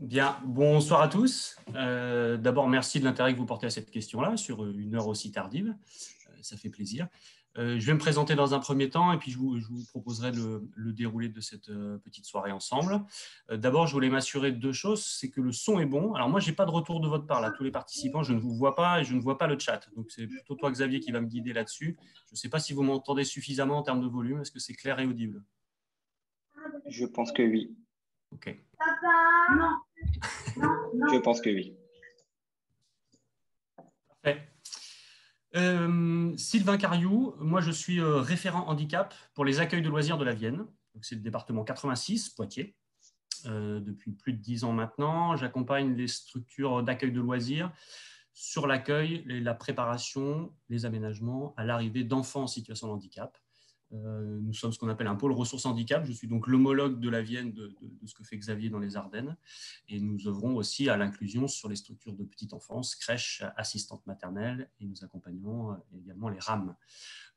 Bien, bonsoir à tous. D'abord, merci de l'intérêt que vous portez à cette question-là sur une heure aussi tardive. Ça fait plaisir. Je vais me présenter dans un premier temps et puis je vous proposerai le déroulé de cette petite soirée ensemble. D'abord, je voulais m'assurer de deux choses, c'est que le son est bon. Alors moi, je n'ai pas de retour de votre part là. Tous les participants, je ne vous vois pas et je ne vois pas le chat. Donc c'est plutôt toi, Xavier, qui va me guider là-dessus. Je ne sais pas si vous m'entendez suffisamment en termes de volume. Est-ce que c'est clair et audible? Je pense que oui. Ok. Papa, non. Je pense que oui. Parfait. Sylvain Cariou, moi je suis référent handicap pour les accueils de loisirs de la Vienne. C'est le département 86, Poitiers. Depuis plus de 10 ans maintenant, j'accompagne les structures d'accueil de loisirs sur l'accueil, la préparation, les aménagements à l'arrivée d'enfants en situation de handicap. Nous sommes ce qu'on appelle un pôle ressources handicap. Je suis donc l'homologue de la Vienne de ce que fait Xavier dans les Ardennes. Et nous œuvrons aussi à l'inclusion sur les structures de petite enfance, crèches, assistantes maternelles, et nous accompagnons également les RAM.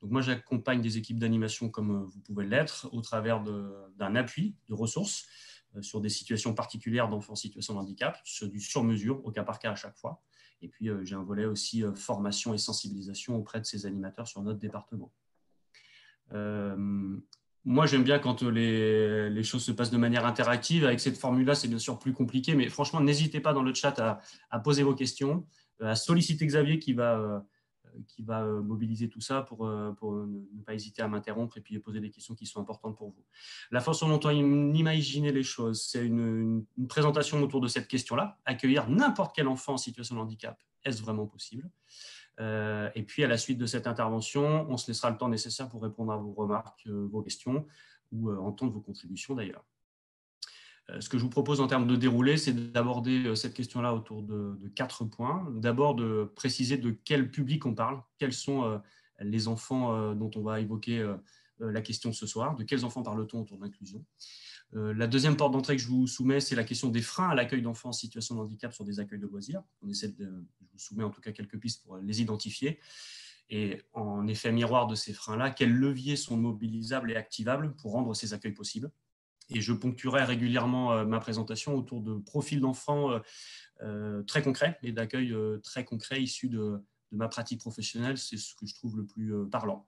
Donc moi, j'accompagne des équipes d'animation comme vous pouvez l'être au travers d'un appui de ressources sur des situations particulières d'enfants en situation de handicap, sur du sur-mesure, au cas par cas à chaque fois. Et puis, j'ai un volet aussi formation et sensibilisation auprès de ces animateurs sur notre département. Moi, j'aime bien quand les choses se passent de manière interactive. Avec cette formule-là, c'est bien sûr plus compliqué, mais franchement, n'hésitez pas dans le chat à poser vos questions, à solliciter Xavier qui va mobiliser tout ça pour ne pas hésiter à m'interrompre et puis poser des questions qui sont importantes pour vous. La façon dont on imagine les choses, c'est une présentation autour de cette question-là. Accueillir n'importe quel enfant en situation de handicap, est-ce vraiment possible ? Et puis, à la suite de cette intervention, on se laissera le temps nécessaire pour répondre à vos remarques, vos questions ou entendre vos contributions d'ailleurs. Ce que je vous propose en termes de déroulé, c'est d'aborder cette question-là autour de 4 points. D'abord, de préciser de quel public on parle, quels sont les enfants dont on va évoquer la question ce soir, de quels enfants parle-t-on autour de l'inclusion. La deuxième porte d'entrée que je vous soumets, c'est la question des freins à l'accueil d'enfants en situation de handicap sur des accueils de loisirs. Je vous soumets en tout cas quelques pistes pour les identifier. Et en effet miroir de ces freins-là, quels leviers sont mobilisables et activables pour rendre ces accueils possibles. Et je ponctuerai régulièrement ma présentation autour de profils d'enfants très concrets et d'accueil très concrets issus de ma pratique professionnelle. C'est ce que je trouve le plus parlant,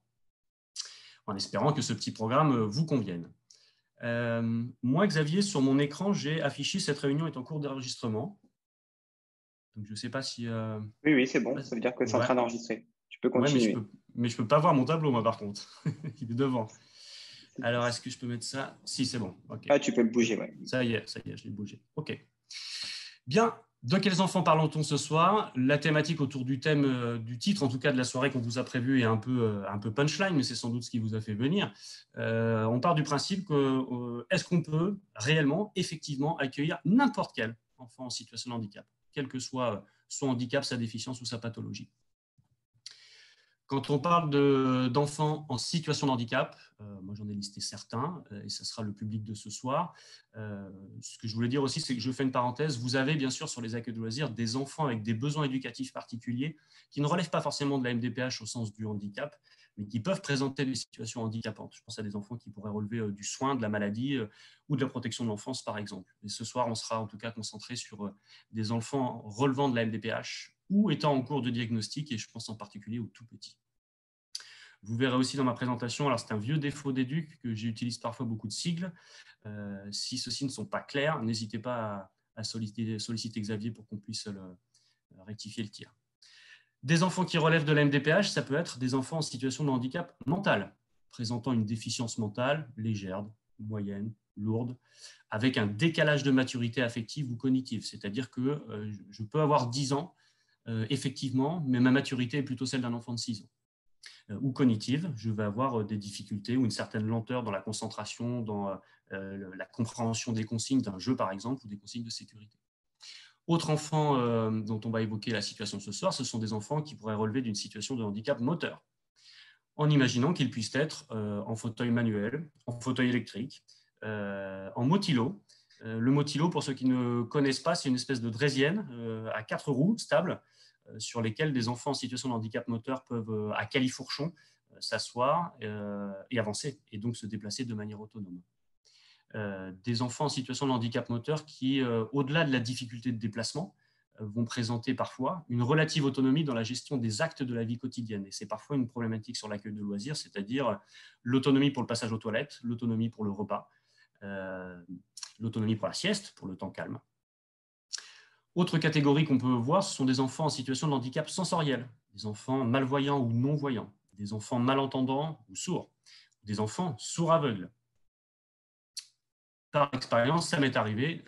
en espérant que ce petit programme vous convienne. Moi, Xavier, sur mon écran, j'ai affiché cette réunion est en cours d'enregistrement. Donc, je ne sais pas si… Oui, c'est bon. Ça veut dire que c'est en train d'enregistrer. Tu peux continuer. Ouais, mais je ne peux pas voir mon tableau, moi, par contre. Il est devant. Alors, est-ce que je peux mettre ça? Si, c'est bon. Okay. Ah, tu peux le bouger, ouais. Ça y est, je l'ai bougé. OK. Bien. De quels enfants parlons-on ce soir? La thématique autour du thème, du titre, en tout cas de la soirée qu'on vous a prévue, est un peu punchline, mais c'est sans doute ce qui vous a fait venir. On part du principe que est-ce qu'on peut réellement, effectivement, accueillir n'importe quel enfant en situation de handicap, quel que soit son handicap, sa déficience ou sa pathologie. Quand on parle d'enfants en situation de handicap, moi j'en ai listé certains, et ça sera le public de ce soir. Ce que je voulais dire aussi, c'est que je fais une parenthèse. Vous avez bien sûr sur les accueils de loisirs des enfants avec des besoins éducatifs particuliers qui ne relèvent pas forcément de la MDPH au sens du handicap, mais qui peuvent présenter des situations handicapantes. Je pense à des enfants qui pourraient relever du soin, de la maladie ou de la protection de l'enfance, par exemple. Et ce soir, on sera en tout cas concentré sur des enfants relevant de la MDPH ou étant en cours de diagnostic, et je pense en particulier aux tout petits. Vous verrez aussi dans ma présentation, alors c'est un vieux défaut d'éduc que j'utilise parfois beaucoup de sigles. Si ceux-ci ne sont pas clairs, n'hésitez pas à solliciter Xavier pour qu'on puisse rectifier le tir. Des enfants qui relèvent de la MDPH, ça peut être des enfants en situation de handicap mental, présentant une déficience mentale légère, moyenne, lourde, avec un décalage de maturité affective ou cognitive. C'est-à-dire que je peux avoir 10 ans, effectivement, mais ma maturité est plutôt celle d'un enfant de 6 ans. Ou cognitive, je vais avoir des difficultés ou une certaine lenteur dans la concentration, dans la compréhension des consignes d'un jeu, par exemple, ou des consignes de sécurité. Autres enfants dont on va évoquer la situation ce soir, ce sont des enfants qui pourraient relever d'une situation de handicap moteur, en imaginant qu'ils puissent être en fauteuil manuel, en fauteuil électrique, en motilo. Le motilo, pour ceux qui ne connaissent pas, c'est une espèce de draisienne à 4 roues stables sur lesquelles des enfants en situation de handicap moteur peuvent, à califourchon, s'asseoir et avancer, et donc se déplacer de manière autonome. des enfants en situation de handicap moteur qui, au-delà de la difficulté de déplacement, vont présenter parfois une relative autonomie dans la gestion des actes de la vie quotidienne. Et c'est parfois une problématique sur l'accueil de loisirs, c'est-à-dire l'autonomie pour le passage aux toilettes, l'autonomie pour le repas, l'autonomie pour la sieste, pour le temps calme. Autre catégorie qu'on peut voir, ce sont des enfants en situation de handicap sensoriel, des enfants malvoyants ou non-voyants, des enfants malentendants ou sourds, des enfants sourds-aveugles. Par expérience, ça m'est arrivé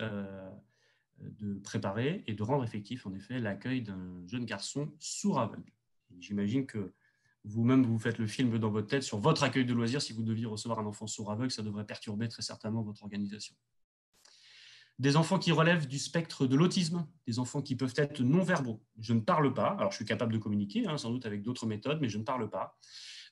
de préparer et de rendre effectif, en effet, l'accueil d'un jeune garçon sourd-aveugle. J'imagine que vous-même, vous faites le film dans votre tête sur votre accueil de loisirs. Si vous deviez recevoir un enfant sourd-aveugle, ça devrait perturber très certainement votre organisation. Des enfants qui relèvent du spectre de l'autisme, des enfants qui peuvent être non-verbaux. Je ne parle pas, alors je suis capable de communiquer, sans doute avec d'autres méthodes, mais je ne parle pas.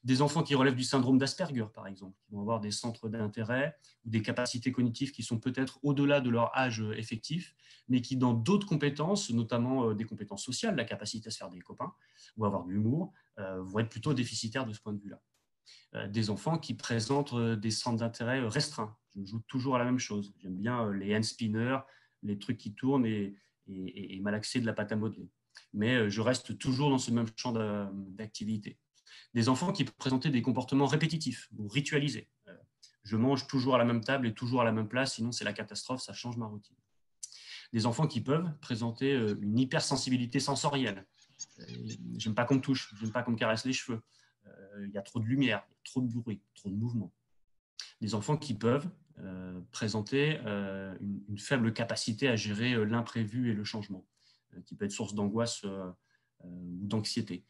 Des enfants qui relèvent du syndrome d'Asperger, par exemple, qui vont avoir des centres d'intérêt ou des capacités cognitives qui sont peut-être au-delà de leur âge effectif, mais qui, dans d'autres compétences, notamment des compétences sociales, la capacité à se faire des copains ou avoir de l'humour, vont être plutôt déficitaires de ce point de vue-là. Des enfants qui présentent des centres d'intérêt restreints. Je joue toujours à la même chose. J'aime bien les hand spinners, les trucs qui tournent et malaxer de la pâte à modeler. Mais je reste toujours dans ce même champ d'activité. Des enfants qui peuvent présenter des comportements répétitifs ou ritualisés. Je mange toujours à la même table et toujours à la même place, sinon c'est la catastrophe, ça change ma routine. Des enfants qui peuvent présenter une hypersensibilité sensorielle. J'aime pas qu'on me touche, j'aime pas qu'on me caresse les cheveux. Il y a trop de lumière, trop de bruit, trop de mouvement. Des enfants qui peuvent présenter une faible capacité à gérer l'imprévu et le changement, qui peut être source d'angoisse ou d'anxiété,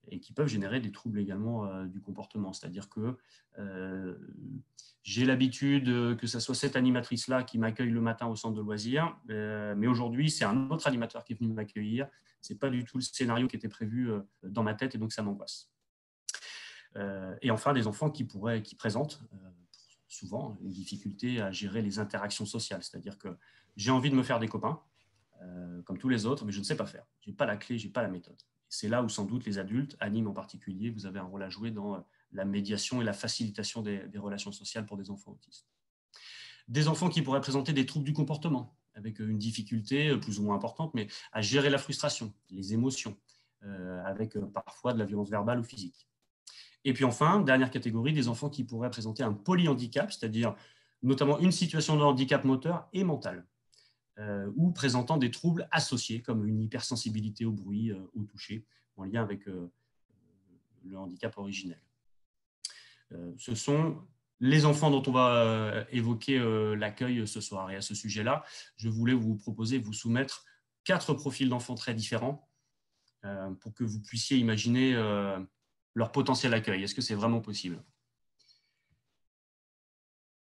et qui peuvent générer des troubles également du comportement. C'est-à-dire que j'ai l'habitude que ce soit cette animatrice-là qui m'accueille le matin au centre de loisirs, mais aujourd'hui, c'est un autre animateur qui est venu m'accueillir. Ce n'est pas du tout le scénario qui était prévu dans ma tête, et donc ça m'angoisse. Et enfin, des enfants qui présentent souvent une difficulté à gérer les interactions sociales. C'est-à-dire que j'ai envie de me faire des copains, comme tous les autres, mais je ne sais pas faire. Je n'ai pas la clé, je n'ai pas la méthode. C'est là où sans doute les adultes, animes en particulier, vous avez un rôle à jouer dans la médiation et la facilitation des relations sociales pour des enfants autistes. Des enfants qui pourraient présenter des troubles du comportement, avec une difficulté plus ou moins importante, mais à gérer la frustration, les émotions, avec parfois de la violence verbale ou physique. Et puis enfin, dernière catégorie, des enfants qui pourraient présenter un polyhandicap, c'est-à-dire notamment une situation de handicap moteur et mental, ou présentant des troubles associés, comme une hypersensibilité au bruit, au toucher, en lien avec le handicap originel. Ce sont les enfants dont on va évoquer l'accueil ce soir. Et à ce sujet-là, je voulais vous proposer, vous soumettre 4 profils d'enfants très différents pour que vous puissiez imaginer leur potentiel accueil. Est-ce que c'est vraiment possible?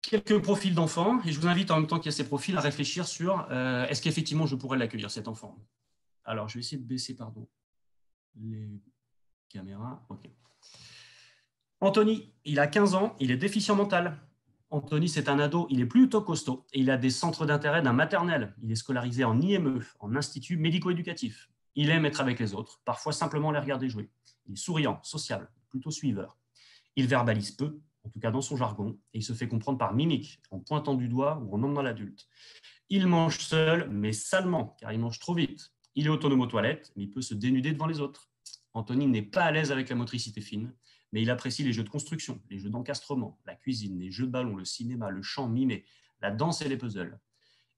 Quelques profils d'enfants, et je vous invite en même temps qu'il y a ces profils à réfléchir sur est-ce qu'effectivement je pourrais l'accueillir, cet enfant. Alors, je vais essayer de baisser les caméras. Ok. Anthony, il a 15 ans, il est déficient mental. Anthony, c'est un ado, il est plutôt costaud et il a des centres d'intérêt d'un maternel. Il est scolarisé en IME, en institut médico-éducatif. Il aime être avec les autres, parfois simplement les regarder jouer. Il est souriant, sociable, plutôt suiveur. Il verbalise peu, en tout cas dans son jargon, et il se fait comprendre par mimique, en pointant du doigt ou en emmenant l'adulte. Il mange seul, mais salement, car il mange trop vite. Il est autonome aux toilettes, mais il peut se dénuder devant les autres. Anthony n'est pas à l'aise avec la motricité fine, mais il apprécie les jeux de construction, les jeux d'encastrement, la cuisine, les jeux de ballon, le cinéma, le chant mimé, la danse et les puzzles.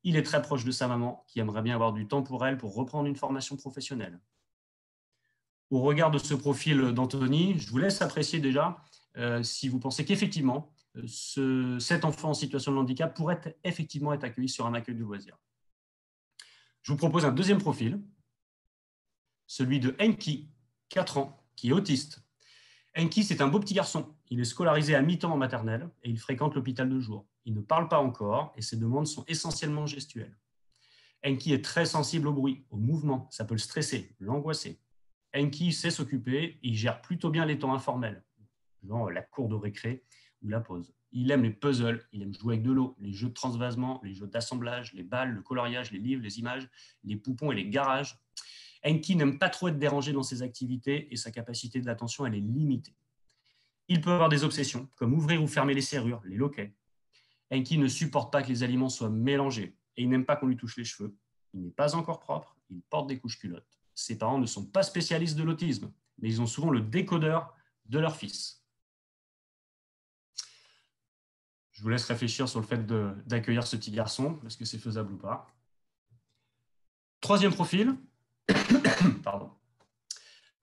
Il est très proche de sa maman, qui aimerait bien avoir du temps pour elle pour reprendre une formation professionnelle. Au regard de ce profil d'Anthony, je vous laisse apprécier déjà si vous pensez qu'effectivement, cet enfant en situation de handicap pourrait effectivement être accueilli sur un accueil de loisirs. Je vous propose un deuxième profil, celui de Enki, 4 ans, qui est autiste. Enki, c'est un beau petit garçon. Il est scolarisé à mi-temps en maternelle et il fréquente l'hôpital de jour. Il ne parle pas encore et ses demandes sont essentiellement gestuelles. Enki est très sensible au bruit, au mouvement. Ça peut le stresser, l'angoisser. Enki sait s'occuper, il gère plutôt bien les temps informels, genre la cour de récré ou la pause. Il aime les puzzles, il aime jouer avec de l'eau, les jeux de transvasement, les jeux d'assemblage, les balles, le coloriage, les livres, les images, les poupons et les garages. Enki n'aime pas trop être dérangé dans ses activités et sa capacité d'attention, elle est limitée. Il peut avoir des obsessions, comme ouvrir ou fermer les serrures, les loquets. Enki ne supporte pas que les aliments soient mélangés et il n'aime pas qu'on lui touche les cheveux. Il n'est pas encore propre, il porte des couches-culottes. Ses parents ne sont pas spécialistes de l'autisme, mais ils ont souvent le décodeur de leur fils. Je vous laisse réfléchir sur le fait d'accueillir ce petit garçon, est-ce que c'est faisable ou pas. Troisième profil. Pardon.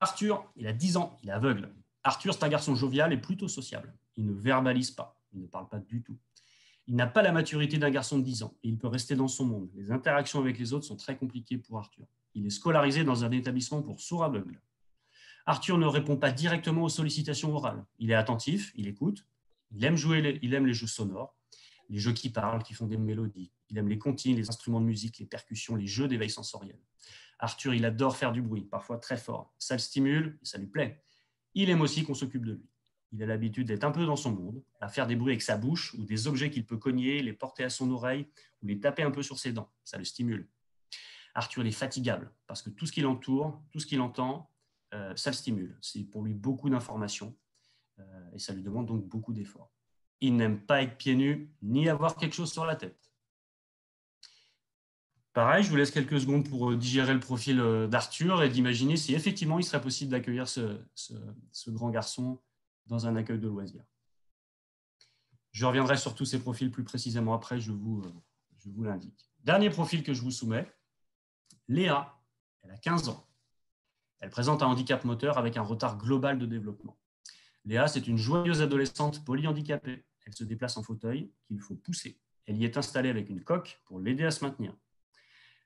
Arthur, il a 10 ans, il est aveugle. Arthur, c'est un garçon jovial et plutôt sociable. Il ne verbalise pas, il ne parle pas du tout. Il n'a pas la maturité d'un garçon de 10 ans et il peut rester dans son monde. Les interactions avec les autres sont très compliquées pour Arthur. Il est scolarisé dans un établissement pour sourds aveugles. Arthur ne répond pas directement aux sollicitations orales. Il est attentif, il écoute, il aime les jeux sonores, les jeux qui parlent, qui font des mélodies. Il aime les comptines, les instruments de musique, les percussions, les jeux d'éveil sensoriel. Arthur, il adore faire du bruit, parfois très fort. Ça le stimule et ça lui plaît. Il aime aussi qu'on s'occupe de lui. Il a l'habitude d'être un peu dans son monde, à faire des bruits avec sa bouche ou des objets qu'il peut cogner, les porter à son oreille ou les taper un peu sur ses dents. Ça le stimule. Arthur, il est fatigable parce que tout ce qui l'entoure, tout ce qu'il entend, ça le stimule. C'est pour lui beaucoup d'informations et ça lui demande donc beaucoup d'efforts. Il n'aime pas être pieds nus ni avoir quelque chose sur la tête. Pareil, je vous laisse quelques secondes pour digérer le profil d'Arthur et d'imaginer si effectivement il serait possible d'accueillir ce grand garçon dans un accueil de loisirs. Je reviendrai sur tous ces profils plus précisément après, je vous l'indique. Dernier profil que je vous soumets, Léa, elle a 15 ans. Elle présente un handicap moteur avec un retard global de développement. Léa, c'est une joyeuse adolescente polyhandicapée. Elle se déplace en fauteuil qu'il faut pousser. Elle y est installée avec une coque pour l'aider à se maintenir.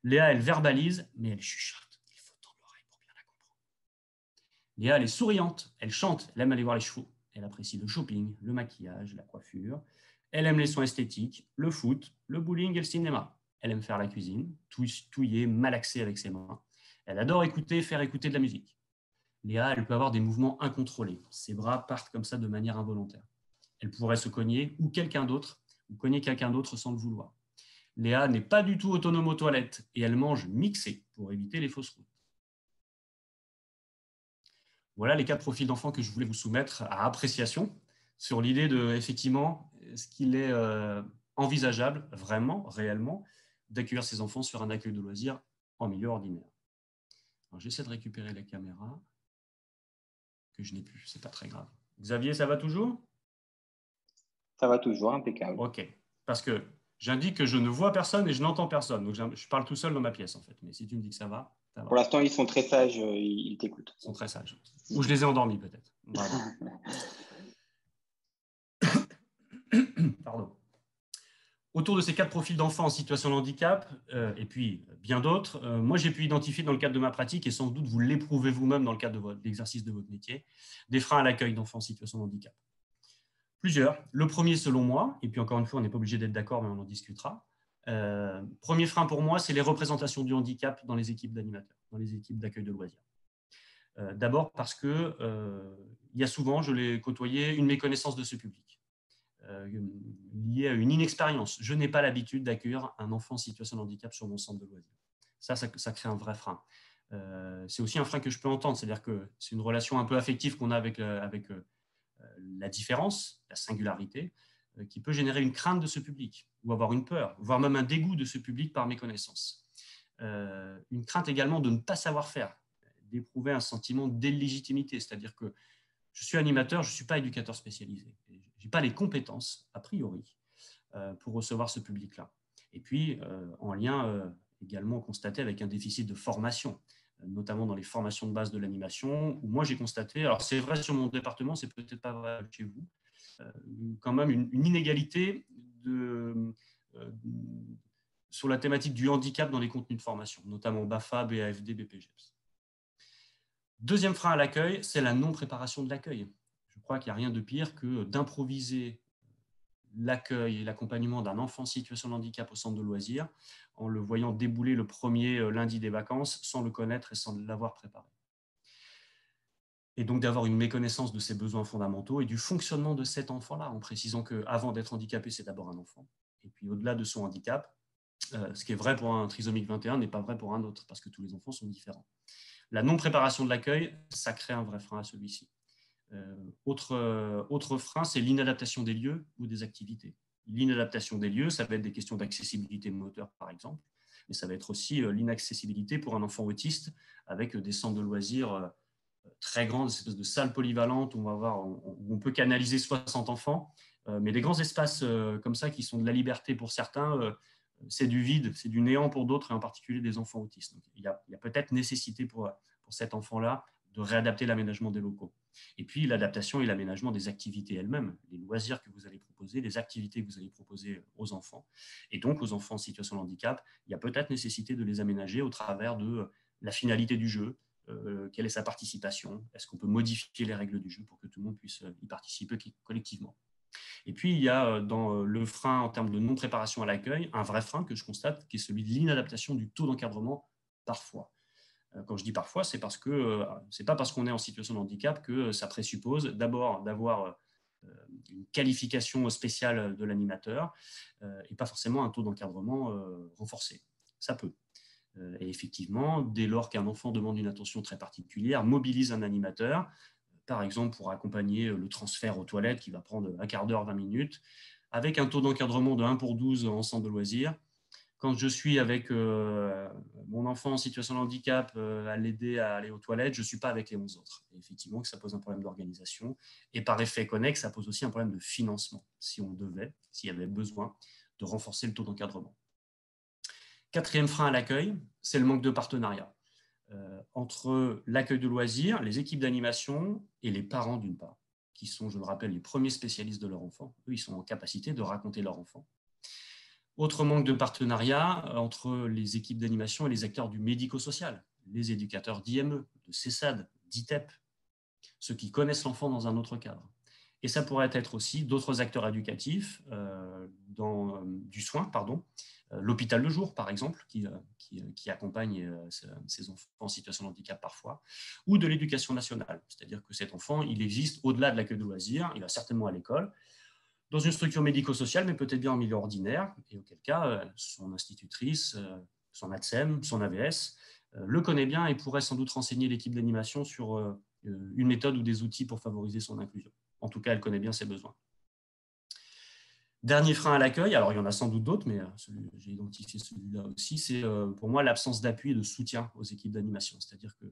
Léa, elle verbalise, mais elle chuchote. Il faut tendre l'oreille pour bien la comprendre. Léa, elle est souriante, elle chante, elle aime aller voir les chevaux. Elle apprécie le shopping, le maquillage, la coiffure. Elle aime les soins esthétiques, le foot, le bowling et le cinéma. Elle aime faire la cuisine, touiller, malaxer avec ses mains. Elle adore faire écouter de la musique. Léa, elle peut avoir des mouvements incontrôlés. Ses bras partent comme ça de manière involontaire. Elle pourrait se cogner ou cogner quelqu'un d'autre sans le vouloir. Léa n'est pas du tout autonome aux toilettes et elle mange mixé pour éviter les fausses routes. Voilà les 4 profils d'enfants que je voulais vous soumettre à appréciation sur l'idée de, effectivement, est-ce qu'il est envisageable, vraiment, réellement, d'accueillir ces enfants sur un accueil de loisirs en milieu ordinaire. Alors, j'essaie de récupérer la caméra, que je n'ai plus, c'est pas très grave. Xavier, ça va toujours? Ça va toujours, impeccable. Ok, parce que j'indique que je ne vois personne et je n'entends personne. Donc, je parle tout seul dans ma pièce, en fait. Mais si tu me dis que ça va, ça va. Pour l'instant, ils sont très sages, ils t'écoutent. Ils sont très sages. Ou je les ai endormis, peut-être. Pardon. Autour de ces 4 profils d'enfants en situation de handicap, et puis bien d'autres, moi j'ai pu identifier dans le cadre de ma pratique, et sans doute vous l'éprouvez vous-même dans le cadre de l'exercice de votre métier, des freins à l'accueil d'enfants en situation de handicap. Plusieurs. Le premier, selon moi, et puis encore une fois, on n'est pas obligé d'être d'accord, mais on en discutera. Premier frein pour moi, c'est les représentations du handicap dans les équipes d'animateurs, dans les équipes d'accueil de loisirs. D'abord parce que il y a souvent, je l'ai côtoyé, une méconnaissance de ce public. Lié à une inexpérience. Je n'ai pas l'habitude d'accueillir un enfant en situation de handicap sur mon centre de loisirs. Ça crée un vrai frein. C'est aussi un frein que je peux entendre, c'est-à-dire que c'est une relation un peu affective qu'on a avec la différence, la singularité, qui peut générer une crainte de ce public, ou avoir une peur, voire même un dégoût de ce public par méconnaissance. Une crainte également de ne pas savoir faire, d'éprouver un sentiment d'illégitimité, c'est-à-dire que je suis animateur, je ne suis pas éducateur spécialisé. Je n'ai pas les compétences, a priori, pour recevoir ce public-là. Et puis, en lien également constaté avec un déficit de formation, notamment dans les formations de base de l'animation, où moi j'ai constaté, alors c'est vrai sur mon département, c'est peut-être pas vrai chez vous, quand même une inégalité sur la thématique du handicap dans les contenus de formation, notamment BAFA, BAFD, BPGEPS. Deuxième frein à l'accueil, c'est la non-préparation de l'accueil. Je crois qu'il n'y a rien de pire que d'improviser l'accueil et l'accompagnement d'un enfant en situation de handicap au centre de loisirs en le voyant débouler le premier lundi des vacances sans le connaître et sans l'avoir préparé. Et donc d'avoir une méconnaissance de ses besoins fondamentaux et du fonctionnement de cet enfant-là, en précisant qu'avant d'être handicapé, c'est d'abord un enfant. Et puis au-delà de son handicap, ce qui est vrai pour un trisomique 21 n'est pas vrai pour un autre, parce que tous les enfants sont différents. La non-préparation de l'accueil, ça crée un vrai frein à celui-ci. Autre frein, c'est l'inadaptation des lieux ou des activités. l'inadaptation des lieux, ça va être des questions d'accessibilité moteur, par exemple, mais ça va être aussi l'inaccessibilité pour un enfant autiste avec des centres de loisirs très grandes, des espèces de salles polyvalentes où où on peut canaliser 60 enfants, mais des grands espaces comme ça qui sont de la liberté pour certains, c'est du vide, c'est du néant pour d'autres, et en particulier des enfants autistes. Donc, il y a peut-être nécessité pour cet enfant-là de réadapter l'aménagement des locaux. Et puis l'adaptation et l'aménagement des activités elles-mêmes, les loisirs que vous allez proposer, les activités que vous allez proposer aux enfants. Et donc aux enfants en situation de handicap, il y a peut-être nécessité de les aménager au travers de la finalité du jeu, quelle est sa participation, est-ce qu'on peut modifier les règles du jeu pour que tout le monde puisse y participer collectivement. Et puis, il y a dans le frein en termes de non-préparation à l'accueil, un vrai frein que je constate, qui est celui de l'inadaptation du taux d'encadrement parfois. Quand je dis parfois, c'est parce que c'est pas parce qu'on est en situation de handicap que ça présuppose d'abord d'avoir une qualification spéciale de l'animateur et pas forcément un taux d'encadrement renforcé. Ça peut. Et effectivement, dès lors qu'un enfant demande une attention très particulière, mobilise un animateur, par exemple pour accompagner le transfert aux toilettes qui va prendre un quart d'heure, 20 minutes, avec un taux d'encadrement de 1 pour 12 en centre de loisirs. Quand je suis avec mon enfant en situation de handicap à l'aider à aller aux toilettes, je ne suis pas avec les 11 autres. Et effectivement, que ça pose un problème d'organisation. Et par effet connexe, ça pose aussi un problème de financement, s'il y avait besoin de renforcer le taux d'encadrement. Quatrième frein à l'accueil, c'est le manque de partenariat entre l'accueil de loisirs, les équipes d'animation et les parents d'une part, qui sont, je le rappelle, les premiers spécialistes de leur enfant. Eux, ils sont en capacité de raconter leur enfant. Autre manque de partenariat entre les équipes d'animation et les acteurs du médico-social, les éducateurs d'IME, de CESAD, d'ITEP, ceux qui connaissent l'enfant dans un autre cadre. Et ça pourrait être aussi d'autres acteurs éducatifs du soin, l'hôpital de jour, par exemple, qui accompagne ces enfants en situation de handicap parfois, ou de l'éducation nationale. C'est-à-dire que cet enfant, il existe au-delà de l'accueil de loisirs, il va certainement à l'école, dans une structure médico-sociale, mais peut-être bien en milieu ordinaire, et auquel cas, son institutrice, son ATSEM, son AVS, le connaît bien et pourrait sans doute renseigner l'équipe d'animation sur une méthode ou des outils pour favoriser son inclusion. En tout cas, elle connaît bien ses besoins. Dernier frein à l'accueil, alors il y en a sans doute d'autres, mais j'ai identifié celui-là aussi, c'est pour moi l'absence d'appui et de soutien aux équipes d'animation. C'est-à-dire que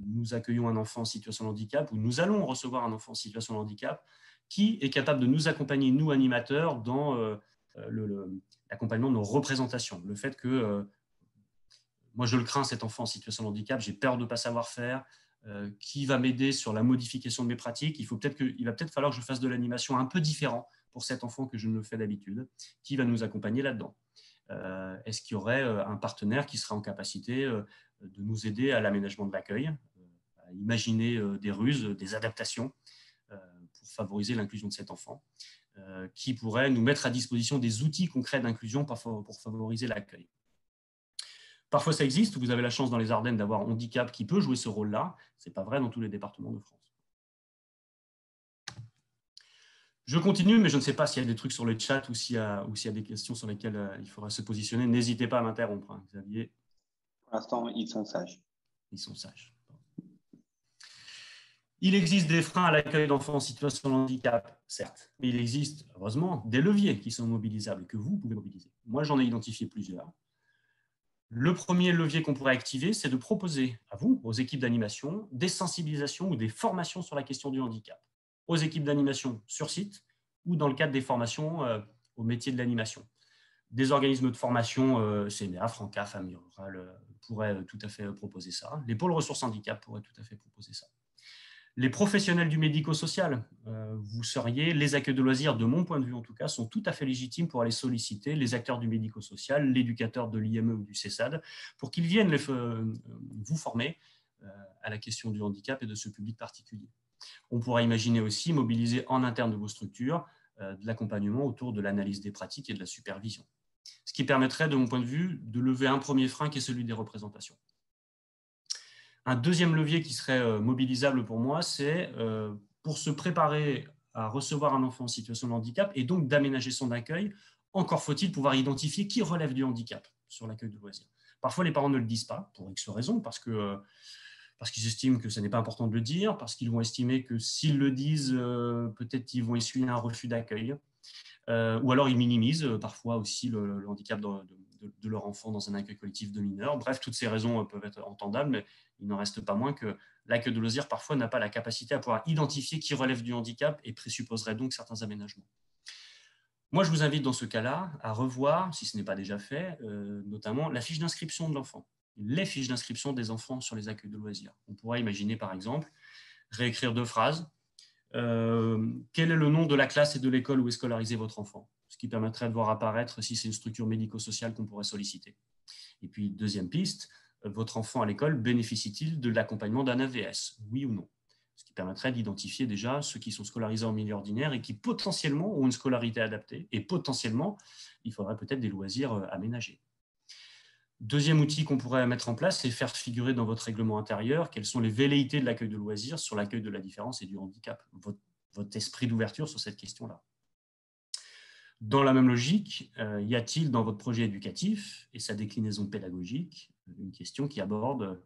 nous accueillons un enfant en situation de handicap, ou nous allons recevoir un enfant en situation de handicap, qui est capable de nous accompagner, nous animateurs, dans l'accompagnement de nos représentations. Le fait que moi je le crains, cet enfant en situation de handicap, j'ai peur de ne pas savoir faire, qui va m'aider sur la modification de mes pratiques. Il va peut-être falloir que je fasse de l'animation un peu différent pour cet enfant que je ne le fais d'habitude, qui va nous accompagner là-dedans. Est-ce qu'il y aurait un partenaire qui serait en capacité de nous aider à l'aménagement de l'accueil, à imaginer des ruses, des adaptations pour favoriser l'inclusion de cet enfant, qui pourrait nous mettre à disposition des outils concrets d'inclusion pour favoriser l'accueil. Parfois, ça existe. Vous avez la chance dans les Ardennes d'avoir Handicap qui peut jouer ce rôle-là. Ce n'est pas vrai dans tous les départements de France. Je continue, mais je ne sais pas s'il y a des trucs sur le chat ou s'il y a des questions sur lesquelles il faudra se positionner. N'hésitez pas à m'interrompre, hein, Xavier. Pour l'instant, ils sont sages. Ils sont sages. Il existe des freins à l'accueil d'enfants en situation de handicap, certes, mais il existe, heureusement, des leviers qui sont mobilisables et que vous pouvez mobiliser. Moi, j'en ai identifié plusieurs. Le premier levier qu'on pourrait activer, c'est de proposer à vous, aux équipes d'animation, des sensibilisations ou des formations sur la question du handicap, aux équipes d'animation sur site ou dans le cadre des formations au métier de l'animation. Des organismes de formation, CNA, Franca, Famille Rurale, pourraient tout à fait proposer ça. Les pôles ressources handicap pourraient tout à fait proposer ça. Les professionnels du médico-social, vous seriez, les accueils de loisirs, de mon point de vue en tout cas, sont tout à fait légitimes pour aller solliciter les acteurs du médico-social, l'éducateur de l'IME ou du CESAD, pour qu'ils viennent vous former à la question du handicap et de ce public particulier. On pourra imaginer aussi mobiliser en interne de vos structures de l'accompagnement autour de l'analyse des pratiques et de la supervision. Ce qui permettrait, de mon point de vue, de lever un premier frein qui est celui des représentations. Un deuxième levier qui serait mobilisable pour moi, c'est pour se préparer à recevoir un enfant en situation de handicap et donc d'aménager son accueil, encore faut-il pouvoir identifier qui relève du handicap sur l'accueil de loisirs. Parfois, les parents ne le disent pas, pour X raisons, parce qu'ils estiment que ce n'est pas important de le dire, parce qu'ils vont estimer que s'ils le disent, peut-être ils vont essuyer un refus d'accueil. ou alors ils minimisent parfois aussi le handicap de leur enfant dans un accueil collectif de mineurs. Bref, toutes ces raisons peuvent être entendables, mais il n'en reste pas moins que l'accueil de loisirs parfois n'a pas la capacité à pouvoir identifier qui relève du handicap et présupposerait donc certains aménagements. Moi, je vous invite dans ce cas-là à revoir, si ce n'est pas déjà fait, notamment la fiche d'inscription de l'enfant, les fiches d'inscription des enfants sur les accueils de loisirs. On pourrait imaginer par exemple réécrire 2 phrases. Quel est le nom de la classe et de l'école où est scolarisé votre enfant? Ce qui permettrait de voir apparaître si c'est une structure médico-sociale qu'on pourrait solliciter. Et puis, deuxième piste, votre enfant à l'école bénéficie-t-il de l'accompagnement d'un AVS? Oui ou non? Ce qui permettrait d'identifier déjà ceux qui sont scolarisés en milieu ordinaire et qui potentiellement ont une scolarité adaptée. Et potentiellement, il faudrait peut-être des loisirs aménagés. Deuxième outil qu'on pourrait mettre en place, c'est faire figurer dans votre règlement intérieur quelles sont les velléités de l'accueil de loisirs sur l'accueil de la différence et du handicap, votre esprit d'ouverture sur cette question-là. Dans la même logique, y a-t-il dans votre projet éducatif et sa déclinaison pédagogique une question qui aborde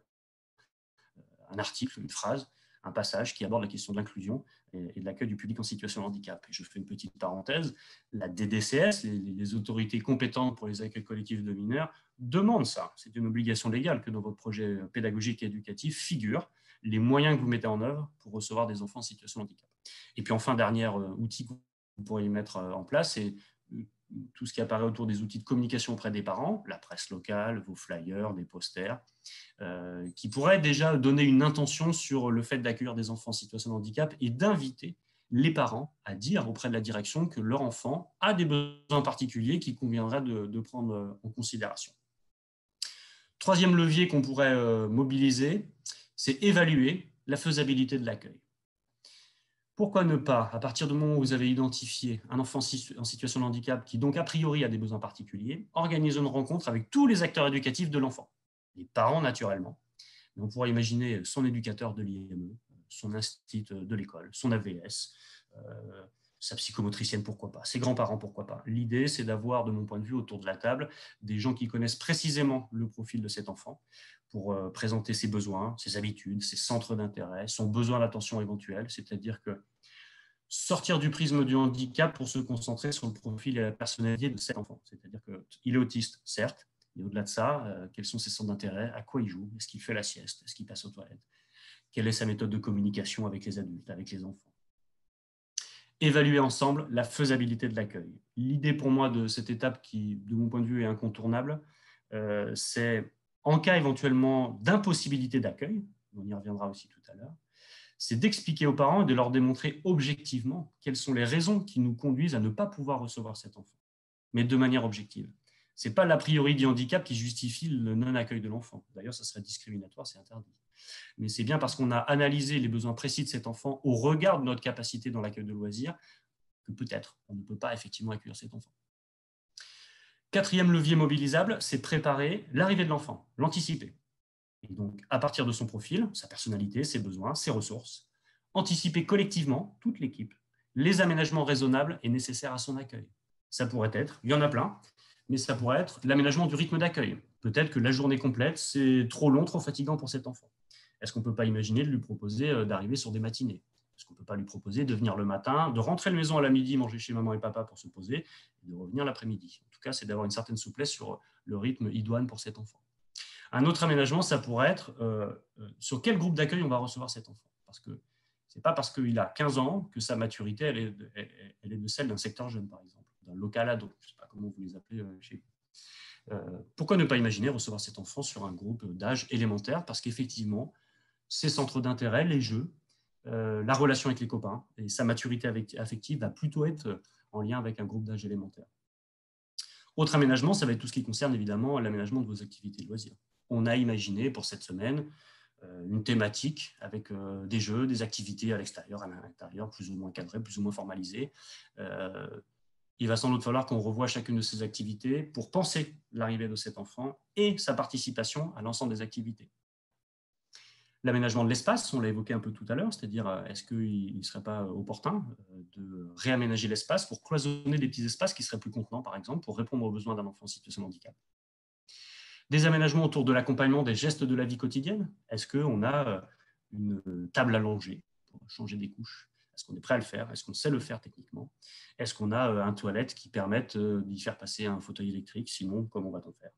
un article, une phrase, un passage qui aborde la question de l'inclusion et de l'accueil du public en situation de handicap? Et je fais une petite parenthèse, la DDCS, les autorités compétentes pour les accueils collectifs de mineurs, demandent ça. C'est une obligation légale que dans votre projet pédagogique et éducatif figurent les moyens que vous mettez en œuvre pour recevoir des enfants en situation de handicap. Et puis enfin, dernier outil que vous pourriez mettre en place, c'est tout ce qui apparaît autour des outils de communication auprès des parents, la presse locale, vos flyers, des posters, qui pourraient déjà donner une intention sur le fait d'accueillir des enfants en situation de handicap et d'inviter les parents à dire auprès de la direction que leur enfant a des besoins particuliers qu'il conviendrait de prendre en considération. Troisième levier qu'on pourrait mobiliser, c'est évaluer la faisabilité de l'accueil. Pourquoi ne pas, à partir du moment où vous avez identifié un enfant en situation de handicap qui donc a priori a des besoins particuliers, organiser une rencontre avec tous les acteurs éducatifs de l'enfant, les parents naturellement, mais on pourrait imaginer son éducateur de l'IME, son institut de l'école, son AVS, sa psychomotricienne, pourquoi pas, ses grands-parents, pourquoi pas. L'idée, c'est d'avoir, de mon point de vue, autour de la table, des gens qui connaissent précisément le profil de cet enfant pour présenter ses besoins, ses habitudes, ses centres d'intérêt, son besoin d'attention éventuel, c'est-à-dire que sortir du prisme du handicap pour se concentrer sur le profil et la personnalité de cet enfant. C'est-à-dire qu'il est autiste, certes, et au-delà de ça, quels sont ses centres d'intérêt, à quoi il joue, est-ce qu'il fait la sieste, est-ce qu'il passe aux toilettes, quelle est sa méthode de communication avec les adultes, avec les enfants. Évaluer ensemble la faisabilité de l'accueil. L'idée pour moi de cette étape qui, de mon point de vue, est incontournable, c'est en cas éventuellement d'impossibilité d'accueil, on y reviendra aussi tout à l'heure, c'est d'expliquer aux parents et de leur démontrer objectivement quelles sont les raisons qui nous conduisent à ne pas pouvoir recevoir cet enfant, mais de manière objective. Ce n'est pas l'a priori du handicap qui justifie le non-accueil de l'enfant. D'ailleurs, ça serait discriminatoire, c'est interdit. Mais c'est bien parce qu'on a analysé les besoins précis de cet enfant au regard de notre capacité dans l'accueil de loisirs que peut-être on ne peut pas effectivement accueillir cet enfant. Quatrième levier mobilisable, c'est préparer l'arrivée de l'enfant, l'anticiper. Et donc, à partir de son profil, sa personnalité, ses besoins, ses ressources, anticiper collectivement, toute l'équipe, les aménagements raisonnables et nécessaires à son accueil. Ça pourrait être, il y en a plein, mais ça pourrait être l'aménagement du rythme d'accueil. Peut-être que la journée complète, c'est trop long, trop fatigant pour cet enfant. Est-ce qu'on ne peut pas imaginer de lui proposer d'arriver sur des matinées? Est-ce qu'on ne peut pas lui proposer de venir le matin, de rentrer à la maison à la midi, manger chez maman et papa pour se poser, et de revenir l'après-midi? En tout cas, c'est d'avoir une certaine souplesse sur le rythme idoine pour cet enfant. Un autre aménagement, ça pourrait être sur quel groupe d'accueil on va recevoir cet enfant. Parce que ce n'est pas parce qu'il a 15 ans que sa maturité, elle est de celle d'un secteur jeune, par exemple, d'un local ado. Je ne sais pas comment vous les appelez chez vous. Pourquoi ne pas imaginer recevoir cet enfant sur un groupe d'âge élémentaire? Parce qu'effectivement, ses centres d'intérêt, les jeux, la relation avec les copains et sa maturité affective va plutôt être en lien avec un groupe d'âge élémentaire. Autre aménagement, ça va être tout ce qui concerne évidemment l'aménagement de vos activités de loisirs. On a imaginé pour cette semaine une thématique avec des jeux, des activités à l'extérieur, à l'intérieur, plus ou moins cadrées, plus ou moins formalisées. Il va sans doute falloir qu'on revoie chacune de ces activités pour penser l'arrivée de cet enfant et sa participation à l'ensemble des activités. L'aménagement de l'espace, on l'a évoqué un peu tout à l'heure, c'est-à-dire est-ce qu'il ne serait pas opportun de réaménager l'espace pour cloisonner des petits espaces qui seraient plus contenants, par exemple, pour répondre aux besoins d'un enfant en situation de handicap. Des aménagements autour de l'accompagnement des gestes de la vie quotidienne. Est-ce qu'on a une table allongée pour changer des couches, Est-ce qu'on est prêt à le faire? Est-ce qu'on sait le faire techniquement? Est-ce qu'on a un toilette qui permette d'y faire passer un fauteuil électrique? Sinon, comment va-t-on faire?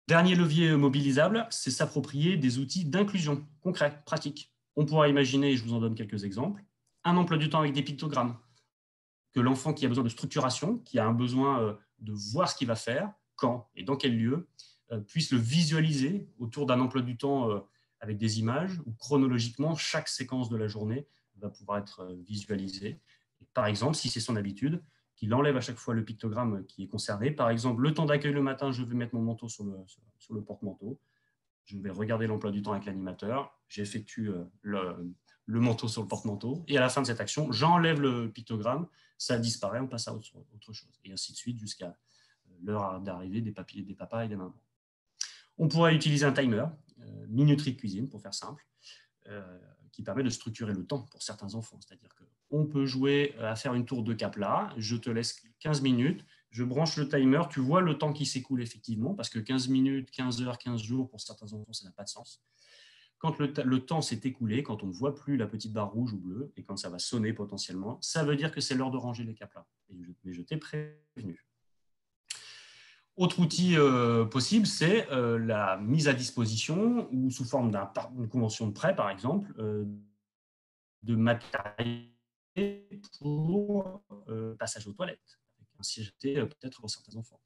Dernier levier mobilisable, c'est s'approprier des outils d'inclusion concrets, pratiques. On pourra imaginer, et je vous en donne quelques exemples, un emploi du temps avec des pictogrammes, que l'enfant qui a besoin de structuration, qui a un besoin de voir ce qu'il va faire, quand et dans quel lieu, puisse le visualiser autour d'un emploi du temps avec des images, où chronologiquement, chaque séquence de la journée va pouvoir être visualisée. Et par exemple, si c'est son habitude, qu'il enlève à chaque fois le pictogramme qui est concerné. Par exemple, le temps d'accueil le matin, je vais mettre mon manteau sur le porte-manteau. Je vais regarder l'emploi du temps avec l'animateur. J'effectue le manteau sur le porte-manteau. Et à la fin de cette action, j'enlève le pictogramme. Ça disparaît, on passe à autre chose. Et ainsi de suite jusqu'à l'heure d'arrivée des papas et des mamans. On pourrait utiliser un timer, minuterie de cuisine pour faire simple, qui permet de structurer le temps pour certains enfants. C'est-à-dire qu'on peut jouer à faire une tour de Kapla, je te laisse 15 minutes, je branche le timer, tu vois le temps qui s'écoule effectivement, parce que 15 minutes, 15 heures, 15 jours, pour certains enfants, ça n'a pas de sens. Quand le temps s'est écoulé, quand on ne voit plus la petite barre rouge ou bleue, et quand ça va sonner potentiellement, ça veut dire que c'est l'heure de ranger les Kapla. Mais je t'ai prévenu. Autre outil possible, c'est la mise à disposition ou sous forme d'une convention de prêt, par exemple, de matériel pour passage aux toilettes, avec un siège peut-être pour certains enfants.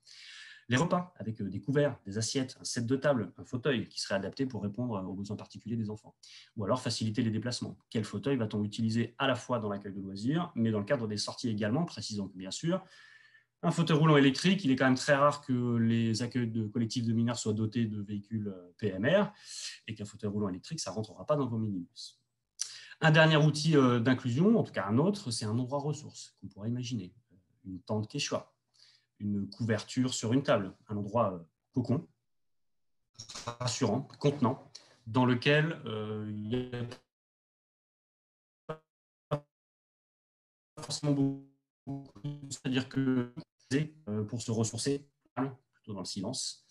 Les repas, avec des couverts, des assiettes, un set de table, un fauteuil qui serait adapté pour répondre aux besoins particuliers des enfants. Ou alors faciliter les déplacements. Quel fauteuil va-t-on utiliser à la fois dans l'accueil de loisirs, mais dans le cadre des sorties également, précisant que bien sûr, un fauteuil roulant électrique, il est quand même très rare que les accueils de collectifs de mineurs soient dotés de véhicules PMR et qu'un fauteuil roulant électrique, ça ne rentrera pas dans vos minibus. Un dernier outil d'inclusion, en tout cas un autre, c'est un endroit ressource qu'on pourrait imaginer. Une tente Quechua, une couverture sur une table, un endroit cocon, rassurant, contenant, dans lequel il y a pas forcément beaucoup. C'est-à-dire que pour se ressourcer, plutôt dans le silence,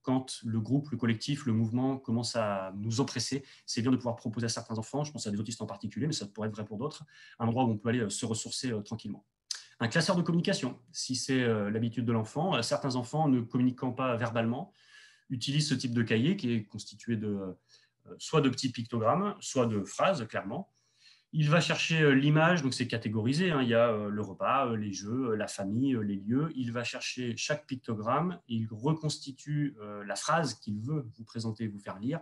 quand le groupe, le collectif, le mouvement commence à nous oppresser, c'est bien de pouvoir proposer à certains enfants, je pense à des autistes en particulier, mais ça pourrait être vrai pour d'autres, un endroit où on peut aller se ressourcer tranquillement. Un classeur de communication, si c'est l'habitude de l'enfant. Certains enfants, ne communiquant pas verbalement, utilisent ce type de cahier qui est constitué soit de petits pictogrammes, soit de phrases, clairement. Il va chercher l'image, donc c'est catégorisé, hein. Il y a le repas, les jeux, la famille, les lieux. Il va chercher chaque pictogramme, il reconstitue la phrase qu'il veut vous présenter, vous faire lire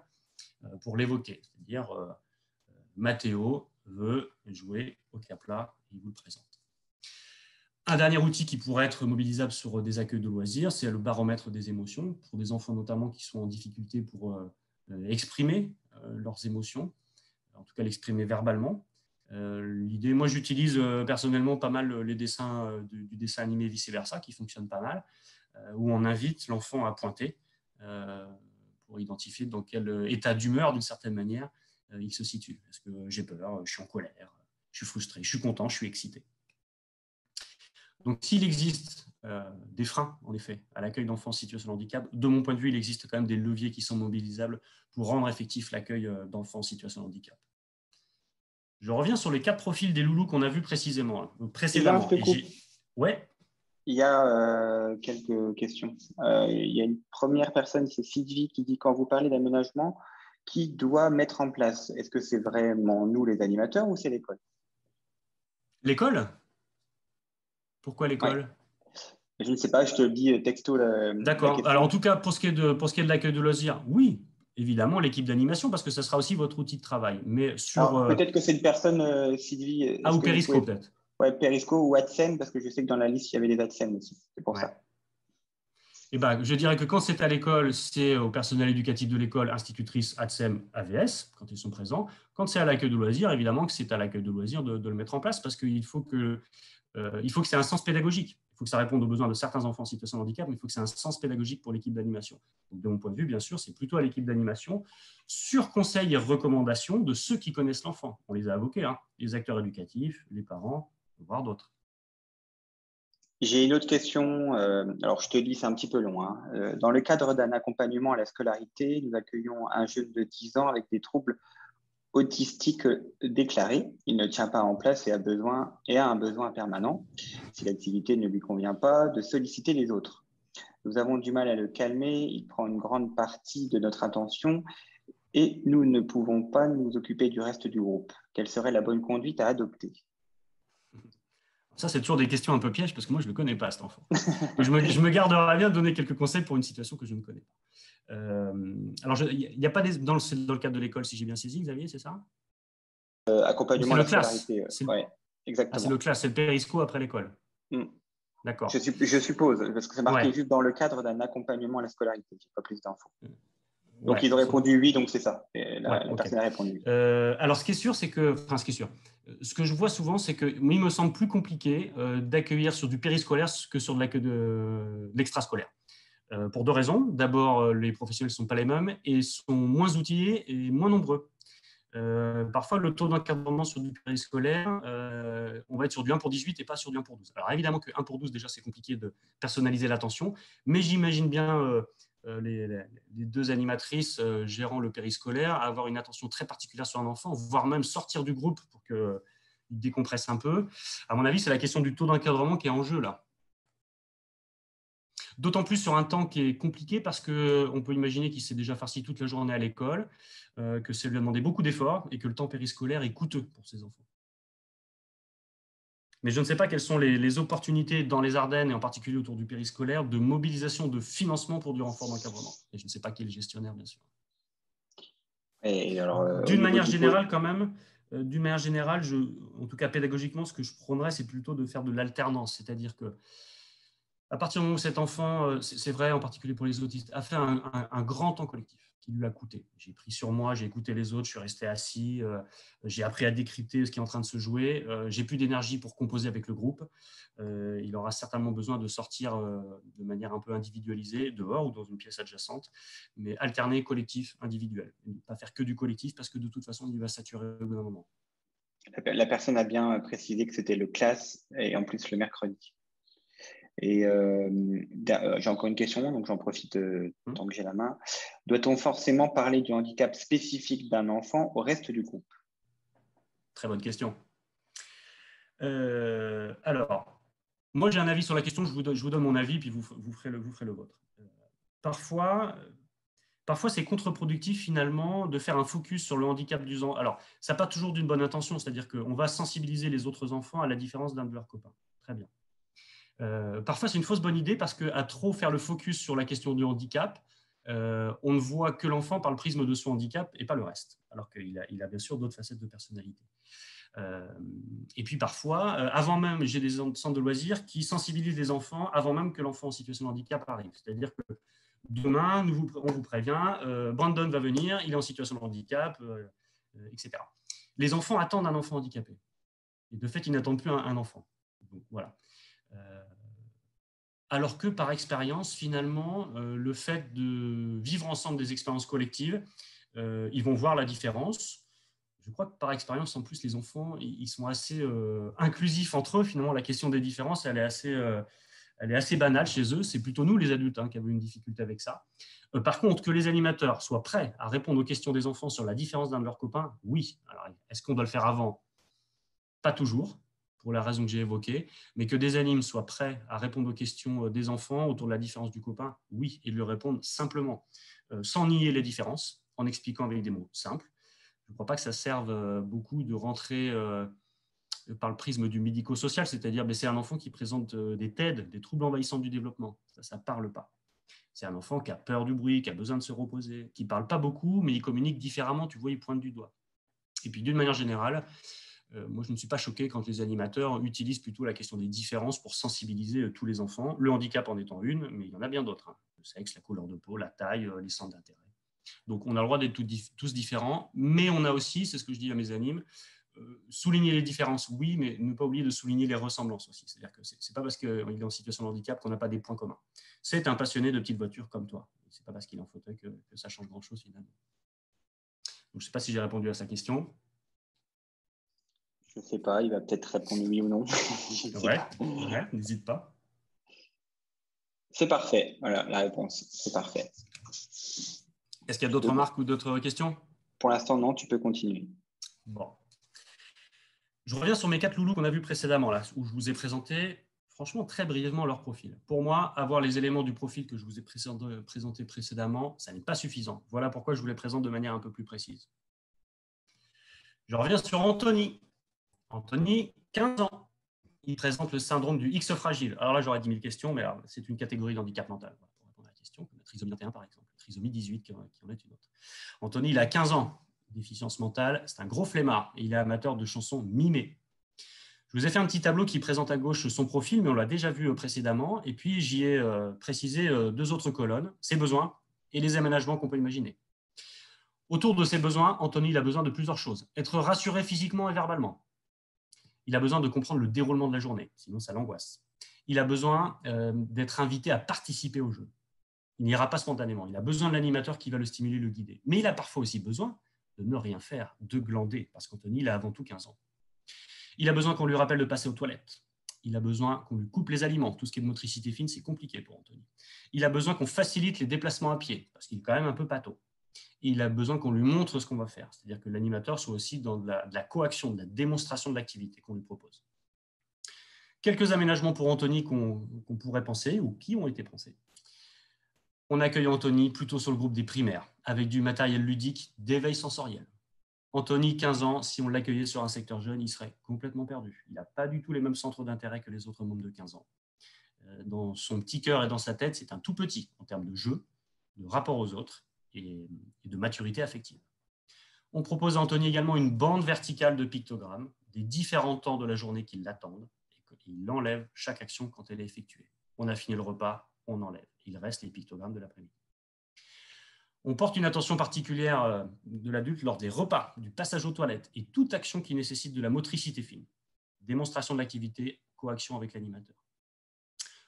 pour l'évoquer. C'est-à-dire, Mathéo veut jouer au Kapla, il vous le présente. Un dernier outil qui pourrait être mobilisable sur des accueils de loisirs, c'est le baromètre des émotions, pour des enfants notamment qui sont en difficulté pour exprimer leurs émotions, en tout cas l'exprimer verbalement. L'idée, moi j'utilise personnellement pas mal les dessins du dessin animé vice-versa, qui fonctionnent pas mal, où on invite l'enfant à pointer pour identifier dans quel état d'humeur, d'une certaine manière, il se situe. Est-ce que j'ai peur, je suis en colère, je suis frustré, je suis content, je suis excité. Donc s'il existe des freins, en effet, à l'accueil d'enfants en situation de handicap, de mon point de vue, il existe quand même des leviers qui sont mobilisables pour rendre effectif l'accueil d'enfants en situation de handicap. Je reviens sur les 4 profils des loulous qu'on a vus précédemment. Ouais. Il y a quelques questions. Il y a une première personne, c'est Sylvie, qui dit: quand vous parlez d'aménagement, qui doit mettre en place? Est-ce que c'est vraiment nous, les animateurs, ou c'est l'école? L'école? Pourquoi l'école? Ouais. Je ne sais pas, je te le dis texto. D'accord. Alors, en tout cas, pour ce qui est de l'accueil de loisirs, oui, évidemment, l'équipe d'animation, parce que ça sera aussi votre outil de travail. Mais sur. Peut-être que c'est une personne, Sylvie. Ou Perisco, peut-être. Ouais, Perisco ou AdSense, parce que je sais que dans la liste, il y avait des AdSense aussi. C'est pour ça. Eh ben, je dirais que quand c'est à l'école, c'est au personnel éducatif de l'école, institutrice, ADSEM, AVS, quand ils sont présents. Quand c'est à l'accueil de loisirs, évidemment que c'est à l'accueil de loisirs de le mettre en place, parce qu'il faut que c'est un sens pédagogique. Il faut que ça réponde aux besoins de certains enfants en situation de handicap, mais il faut que c'est un sens pédagogique pour l'équipe d'animation. Donc, de mon point de vue, bien sûr, c'est plutôt à l'équipe d'animation, sur conseil et recommandation de ceux qui connaissent l'enfant. On les a invoqués, hein, les acteurs éducatifs, les parents, voire d'autres. J'ai une autre question. Alors, je te dis, c'est un petit peu long. Hein. Dans le cadre d'un accompagnement à la scolarité, nous accueillons un jeune de 10 ans avec des troubles autistique déclaré. Il ne tient pas en place et a un besoin permanent, si l'activité ne lui convient pas, de solliciter les autres. Nous avons du mal à le calmer, il prend une grande partie de notre attention et nous ne pouvons pas nous occuper du reste du groupe. Quelle serait la bonne conduite à adopter? Ça, c'est toujours des questions un peu pièges parce que moi, je ne le connais pas, cet enfant. Donc, je me garderai bien de donner quelques conseils pour une situation que je ne connais pas. Alors, il n'y a pas dans le cadre de l'école, si j'ai bien saisi, Xavier, c'est ça? Accompagnement C'est à le la classe. scolarité. Ouais, C'est exactement. le classe, c'est le périsco après l'école. D'accord. Je suppose, parce que c'est marqué Ouais. juste dans le cadre d'un accompagnement à la scolarité. Je n'ai pas plus d'infos. Donc, Ouais, ils ont répondu oui, donc c'est ça. Et la okay. personne a répondu oui. Alors, ce qui est sûr, c'est que, ce que je vois souvent, c'est que il me semble plus compliqué d'accueillir sur du périscolaire que sur de l'extrascolaire. Pour deux raisons. D'abord, les professionnels ne sont pas les mêmes et sont moins outillés et moins nombreux. Parfois, le taux d'encadrement sur du périscolaire, on va être sur du 1 pour 18 et pas sur du 1 pour 12. Alors évidemment que 1 pour 12, déjà, c'est compliqué de personnaliser l'attention, mais j'imagine bien les deux animatrices gérant le périscolaire avoir une attention très particulière sur un enfant, voire même sortir du groupe pour qu'il décompresse un peu. À mon avis, c'est la question du taux d'encadrement qui est en jeu là. D'autant plus sur un temps qui est compliqué parce qu'on peut imaginer qu'il s'est déjà farci toute la journée à l'école, que ça lui a demandé beaucoup d'efforts et que le temps périscolaire est coûteux pour ces enfants. Mais je ne sais pas quelles sont les opportunités dans les Ardennes et en particulier autour du périscolaire de mobilisation de financement pour du renfort d'encadrement. Et je ne sais pas qui est le gestionnaire, bien sûr. Et alors, d'une manière générale, quand même, d'une manière générale, en tout cas pédagogiquement, ce que je prônerais, c'est plutôt de faire de l'alternance. C'est-à-dire que à partir du moment où cet enfant, c'est vrai en particulier pour les autistes, a fait un grand temps collectif qui lui a coûté. J'ai pris sur moi, j'ai écouté les autres, je suis resté assis, j'ai appris à décrypter ce qui est en train de se jouer, j'ai plus d'énergie pour composer avec le groupe. Il aura certainement besoin de sortir de manière un peu individualisée, dehors ou dans une pièce adjacente, mais alterner collectif, individuel. Et ne pas faire que du collectif parce que de toute façon, il va saturer au bout d'un moment. La personne a bien précisé que c'était le classe et en plus le mercredi. Et j'ai encore une question, donc j'en profite tant que j'ai la main. Doit-on forcément parler du handicap spécifique d'un enfant au reste du groupe? Très bonne question. Alors, moi j'ai un avis sur la question, je vous donne mon avis, puis vous ferez le vôtre. Parfois, c'est contre-productif finalement de faire un focus sur le handicap du enfant. Alors, ça n'a pas toujours d'une bonne intention, c'est-à-dire qu'on va sensibiliser les autres enfants à la différence d'un de leurs copains. Très bien. Parfois, c'est une fausse bonne idée parce qu'à trop faire le focus sur la question du handicap, on ne voit que l'enfant par le prisme de son handicap et pas le reste, alors qu'il a bien sûr d'autres facettes de personnalité. Et puis parfois, avant même, j'ai des centres de loisirs qui sensibilisent les enfants avant même que l'enfant en situation de handicap arrive. C'est-à-dire que demain, on vous prévient, Brandon va venir, il est en situation de handicap, etc. Les enfants attendent un enfant handicapé. Et de fait, ils n'attendent plus un enfant. Donc, voilà. Alors que par expérience, finalement, le fait de vivre ensemble des expériences collectives, ils vont voir la différence. Je crois que par expérience, en plus, les enfants, ils sont assez inclusifs entre eux. Finalement, la question des différences, elle est assez banale chez eux. C'est plutôt nous, les adultes, qui avons une difficulté avec ça. Par contre, que les animateurs soient prêts à répondre aux questions des enfants sur la différence d'un de leurs copains, oui. Alors, est-ce qu'on doit le faire avant? Pas toujours, pour la raison que j'ai évoquée, mais que des animes soient prêts à répondre aux questions des enfants autour de la différence du copain, oui, et de lui répondre simplement, sans nier les différences, en expliquant avec des mots simples. Je ne crois pas que ça serve beaucoup de rentrer par le prisme du médico-social, c'est-à-dire c'est un enfant qui présente des TED, des troubles envahissants du développement. Ça ne parle pas. C'est un enfant qui a peur du bruit, qui a besoin de se reposer, qui ne parle pas beaucoup, mais il communique différemment, tu vois, il pointe du doigt. Et puis d'une manière générale, moi je ne suis pas choqué quand les animateurs utilisent plutôt la question des différences pour sensibiliser tous les enfants, le handicap en étant une, mais il y en a bien d'autres, le sexe, la couleur de peau, la taille, les centres d'intérêt. Donc on a le droit d'être tous différents, mais on a aussi, c'est ce que je dis à mes animes, souligner les différences, oui, mais ne pas oublier de souligner les ressemblances aussi. C'est-à-dire que c'est pas parce qu'il est en situation de handicap qu'on n'a pas des points communs. C'est un passionné de petites voitures comme toi. C'est pas parce qu'il est en fauteuil que ça change grand-chose finalement. Donc, je ne sais pas si j'ai répondu à sa question. Je ne sais pas, il va peut-être répondre oui ou non. Ouais, n'hésite pas. C'est parfait, voilà la réponse, c'est parfait. Est-ce qu'il y a d'autres remarques ou d'autres questions? Pour l'instant, non, tu peux continuer. Bon. Je reviens sur mes 4 loulous qu'on a vus précédemment, là, où je vous ai présenté, franchement, très brièvement leur profil. Pour moi, avoir les éléments du profil que je vous ai présenté précédemment, ça n'est pas suffisant. Voilà pourquoi je vous les présente de manière un peu plus précise. Je reviens sur Anthony. Anthony, 15 ans. Il présente le syndrome du X fragile. Alors là, j'aurais 10 000 questions, mais c'est une catégorie d'handicap mental. Pour répondre à la question, comme la trisomie 21 par exemple, la trisomie 18 qui en est une autre. Anthony, il a 15 ans. Déficience mentale, c'est un gros flemmard et il est amateur de chansons mimées. Je vous ai fait un petit tableau qui présente à gauche son profil, mais on l'a déjà vu précédemment. Et puis, j'y ai précisé 2 autres colonnes, ses besoins et les aménagements qu'on peut imaginer. Autour de ses besoins, Anthony il a besoin de plusieurs choses. Être rassuré physiquement et verbalement. Il a besoin de comprendre le déroulement de la journée, sinon ça l'angoisse. Il a besoin d'être invité à participer au jeu. Il n'ira pas spontanément. Il a besoin de l'animateur qui va le stimuler, le guider. Mais il a parfois aussi besoin de ne rien faire, de glander, parce qu'Anthony, il a avant tout 15 ans. Il a besoin qu'on lui rappelle de passer aux toilettes. Il a besoin qu'on lui coupe les aliments. Tout ce qui est de motricité fine, c'est compliqué pour Anthony. Il a besoin qu'on facilite les déplacements à pied, parce qu'il est quand même un peu pâteau. Et il a besoin qu'on lui montre ce qu'on va faire, c'est-à-dire que l'animateur soit aussi dans de la coaction, de la démonstration de l'activité qu'on lui propose. Quelques aménagements pour Anthony qu'on pourrait penser ou qui ont été pensés. On accueille Anthony plutôt sur le groupe des primaires, avec du matériel ludique d'éveil sensoriel. Anthony, 15 ans, si on l'accueillait sur un secteur jeune, il serait complètement perdu. Il n'a pas du tout les mêmes centres d'intérêt que les autres membres de 15 ans. Dans son petit cœur et dans sa tête, c'est un tout petit en termes de jeu, de rapport aux autres et de maturité affective. On propose à Anthony également une bande verticale de pictogrammes des différents temps de la journée qui l'attendent et qu'il enlève chaque action quand elle est effectuée. On a fini le repas, on enlève. Il reste les pictogrammes de l'après-midi. On porte une attention particulière de l'adulte lors des repas, du passage aux toilettes et toute action qui nécessite de la motricité fine. Démonstration de l'activité, coaction avec l'animateur.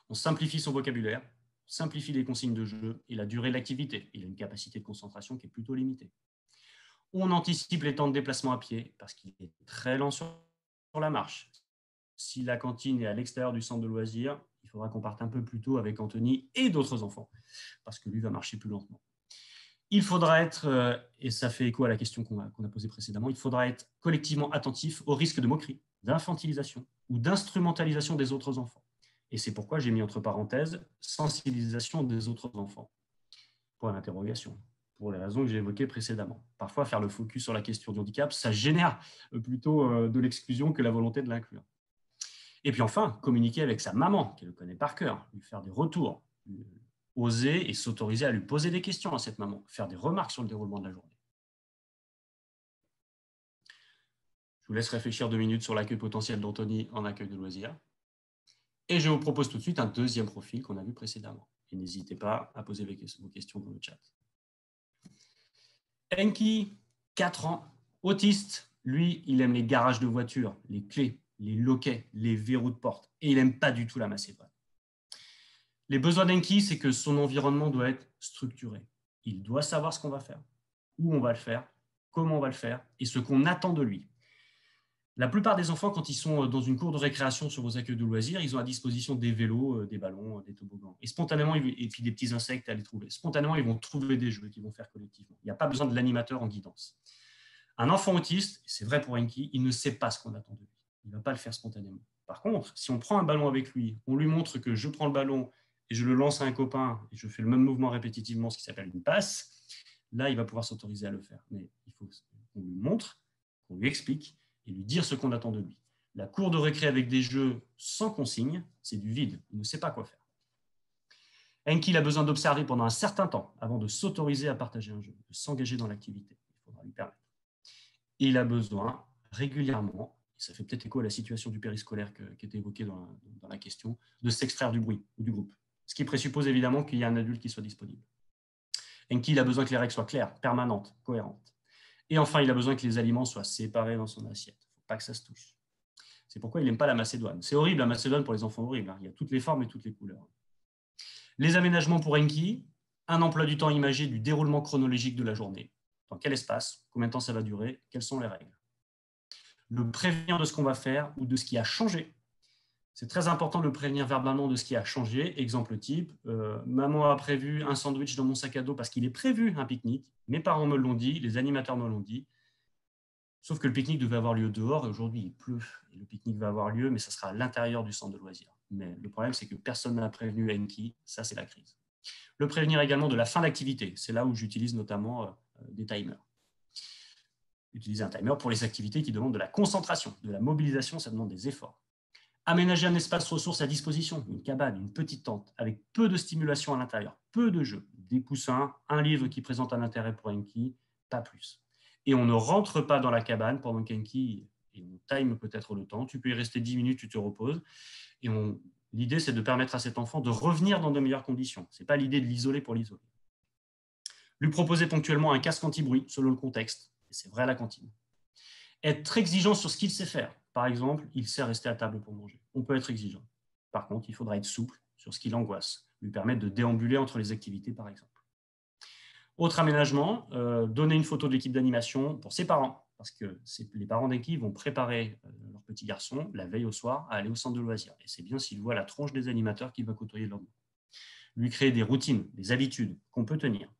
On simplifie son vocabulaire, simplifie les consignes de jeu et la durée de l'activité. Il a une capacité de concentration qui est plutôt limitée. On anticipe les temps de déplacement à pied parce qu'il est très lent sur la marche. Si la cantine est à l'extérieur du centre de loisirs, il faudra qu'on parte un peu plus tôt avec Anthony et d'autres enfants parce que lui va marcher plus lentement. Il faudra être, et ça fait écho à la question qu'on a posée précédemment, il faudra être collectivement attentif au risque de moquerie, d'infantilisation ou d'instrumentalisation des autres enfants. Et c'est pourquoi j'ai mis entre parenthèses sensibilisation des autres enfants. Point d'interrogation, pour les raisons que j'ai évoquées précédemment. Parfois, faire le focus sur la question du handicap, ça génère plutôt de l'exclusion que la volonté de l'inclure. Et puis enfin, communiquer avec sa maman, qui le connaît par cœur, lui faire des retours, oser et s'autoriser à lui poser des questions à cette maman, faire des remarques sur le déroulement de la journée. Je vous laisse réfléchir 2 minutes sur l'accueil potentiel d'Anthony en accueil de loisirs. Et je vous propose tout de suite un deuxième profil qu'on a vu précédemment. Et n'hésitez pas à poser vos questions dans le chat. Enki, 4 ans, autiste. Lui, il aime les garages de voitures, les clés, les loquets, les verrous de porte. Et il n'aime pas du tout la macédoine. Les besoins d'Enki, c'est que son environnement doit être structuré. Il doit savoir ce qu'on va faire, où on va le faire, comment on va le faire et ce qu'on attend de lui. La plupart des enfants, quand ils sont dans une cour de récréation sur vos accueils de loisirs, ils ont à disposition des vélos, des ballons, des toboggans. Et spontanément, et puis des petits insectes à les trouver. Spontanément, ils vont trouver des jeux qu'ils vont faire collectivement. Il n'y a pas besoin de l'animateur en guidance. Un enfant autiste, c'est vrai pour Enki, il ne sait pas ce qu'on attend de lui. Il ne va pas le faire spontanément. Par contre, si on prend un ballon avec lui, on lui montre que je prends le ballon et je le lance à un copain et je fais le même mouvement répétitivement, ce qui s'appelle une passe, là, il va pouvoir s'autoriser à le faire. Mais il faut qu'on lui montre, qu'on lui explique et lui dire ce qu'on attend de lui. La cour de récré avec des jeux sans consigne, c'est du vide. Il ne sait pas quoi faire. Enki a besoin d'observer pendant un certain temps avant de s'autoriser à partager un jeu, de s'engager dans l'activité. Il faudra lui permettre. Et il a besoin régulièrement, et ça fait peut-être écho à la situation du périscolaire qui était évoquée dans la question, de s'extraire du bruit ou du groupe. Ce qui présuppose évidemment qu'il y a un adulte qui soit disponible. Enki a besoin que les règles soient claires, permanentes, cohérentes. Et enfin, il a besoin que les aliments soient séparés dans son assiette. Il ne faut pas que ça se touche. C'est pourquoi il n'aime pas la macédoine. C'est horrible, la macédoine pour les enfants, horrible. Il y a toutes les formes et toutes les couleurs. Les aménagements pour Enki, un emploi du temps imagé du déroulement chronologique de la journée. Dans quel espace, combien de temps ça va durer, quelles sont les règles. Le prévenir de ce qu'on va faire ou de ce qui a changé. C'est très important de le prévenir verbalement de ce qui a changé. Exemple type, maman a prévu un sandwich dans mon sac à dos parce qu'il est prévu un pique-nique. Mes parents me l'ont dit, les animateurs me l'ont dit. Sauf que le pique-nique devait avoir lieu dehors et aujourd'hui il pleut. Et le pique-nique va avoir lieu, mais ça sera à l'intérieur du centre de loisirs. Mais le problème, c'est que personne n'a prévenu Enki. Ça, c'est la crise. Le prévenir également de la fin d'activité. C'est là où j'utilise notamment des timers. Utiliser un timer pour les activités qui demandent de la concentration, de la mobilisation, ça demande des efforts. Aménager un espace ressource à disposition, une cabane, une petite tente, avec peu de stimulation à l'intérieur, peu de jeux, des coussins, un livre qui présente un intérêt pour Enki, pas plus. Et on ne rentre pas dans la cabane pendant qu'Enki, et on time peut-être le temps, tu peux y rester 10 minutes, tu te reposes, et l'idée c'est de permettre à cet enfant de revenir dans de meilleures conditions. Ce n'est pas l'idée de l'isoler pour l'isoler. Lui proposer ponctuellement un casque anti-bruit selon le contexte, et c'est vrai à la cantine. Être très exigeant sur ce qu'il sait faire. Par exemple, il sait rester à table pour manger. On peut être exigeant. Par contre, il faudra être souple sur ce qui l'angoisse, lui permettre de déambuler entre les activités, par exemple. Autre aménagement, donner une photo de l'équipe d'animation pour ses parents, parce que les parents d'équipe vont préparer leur petit garçon la veille au soir à aller au centre de loisirs. Et c'est bien s'il voit la tronche des animateurs qu'il va côtoyer le lendemain. Lui créer des routines, des habitudes qu'on peut tenir.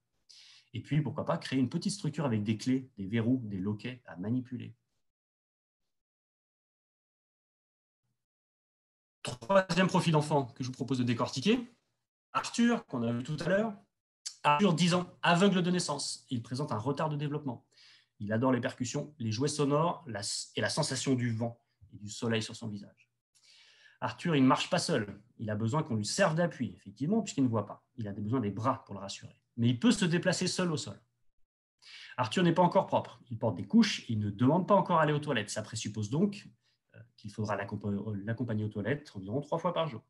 Et puis, pourquoi pas, créer une petite structure avec des clés, des verrous, des loquets à manipuler. Troisième profil d'enfant que je vous propose de décortiquer, Arthur, qu'on a vu tout à l'heure. Arthur, 10 ans, aveugle de naissance. Il présente un retard de développement. Il adore les percussions, les jouets sonores et la sensation du vent et du soleil sur son visage. Arthur, il ne marche pas seul. Il a besoin qu'on lui serve d'appui, effectivement, puisqu'il ne voit pas. Il a besoin des bras pour le rassurer. Mais il peut se déplacer seul au sol. Arthur n'est pas encore propre. Il porte des couches. Il ne demande pas encore à aller aux toilettes. Ça présuppose donc qu'il faudra l'accompagner aux toilettes environ 3 fois par jour.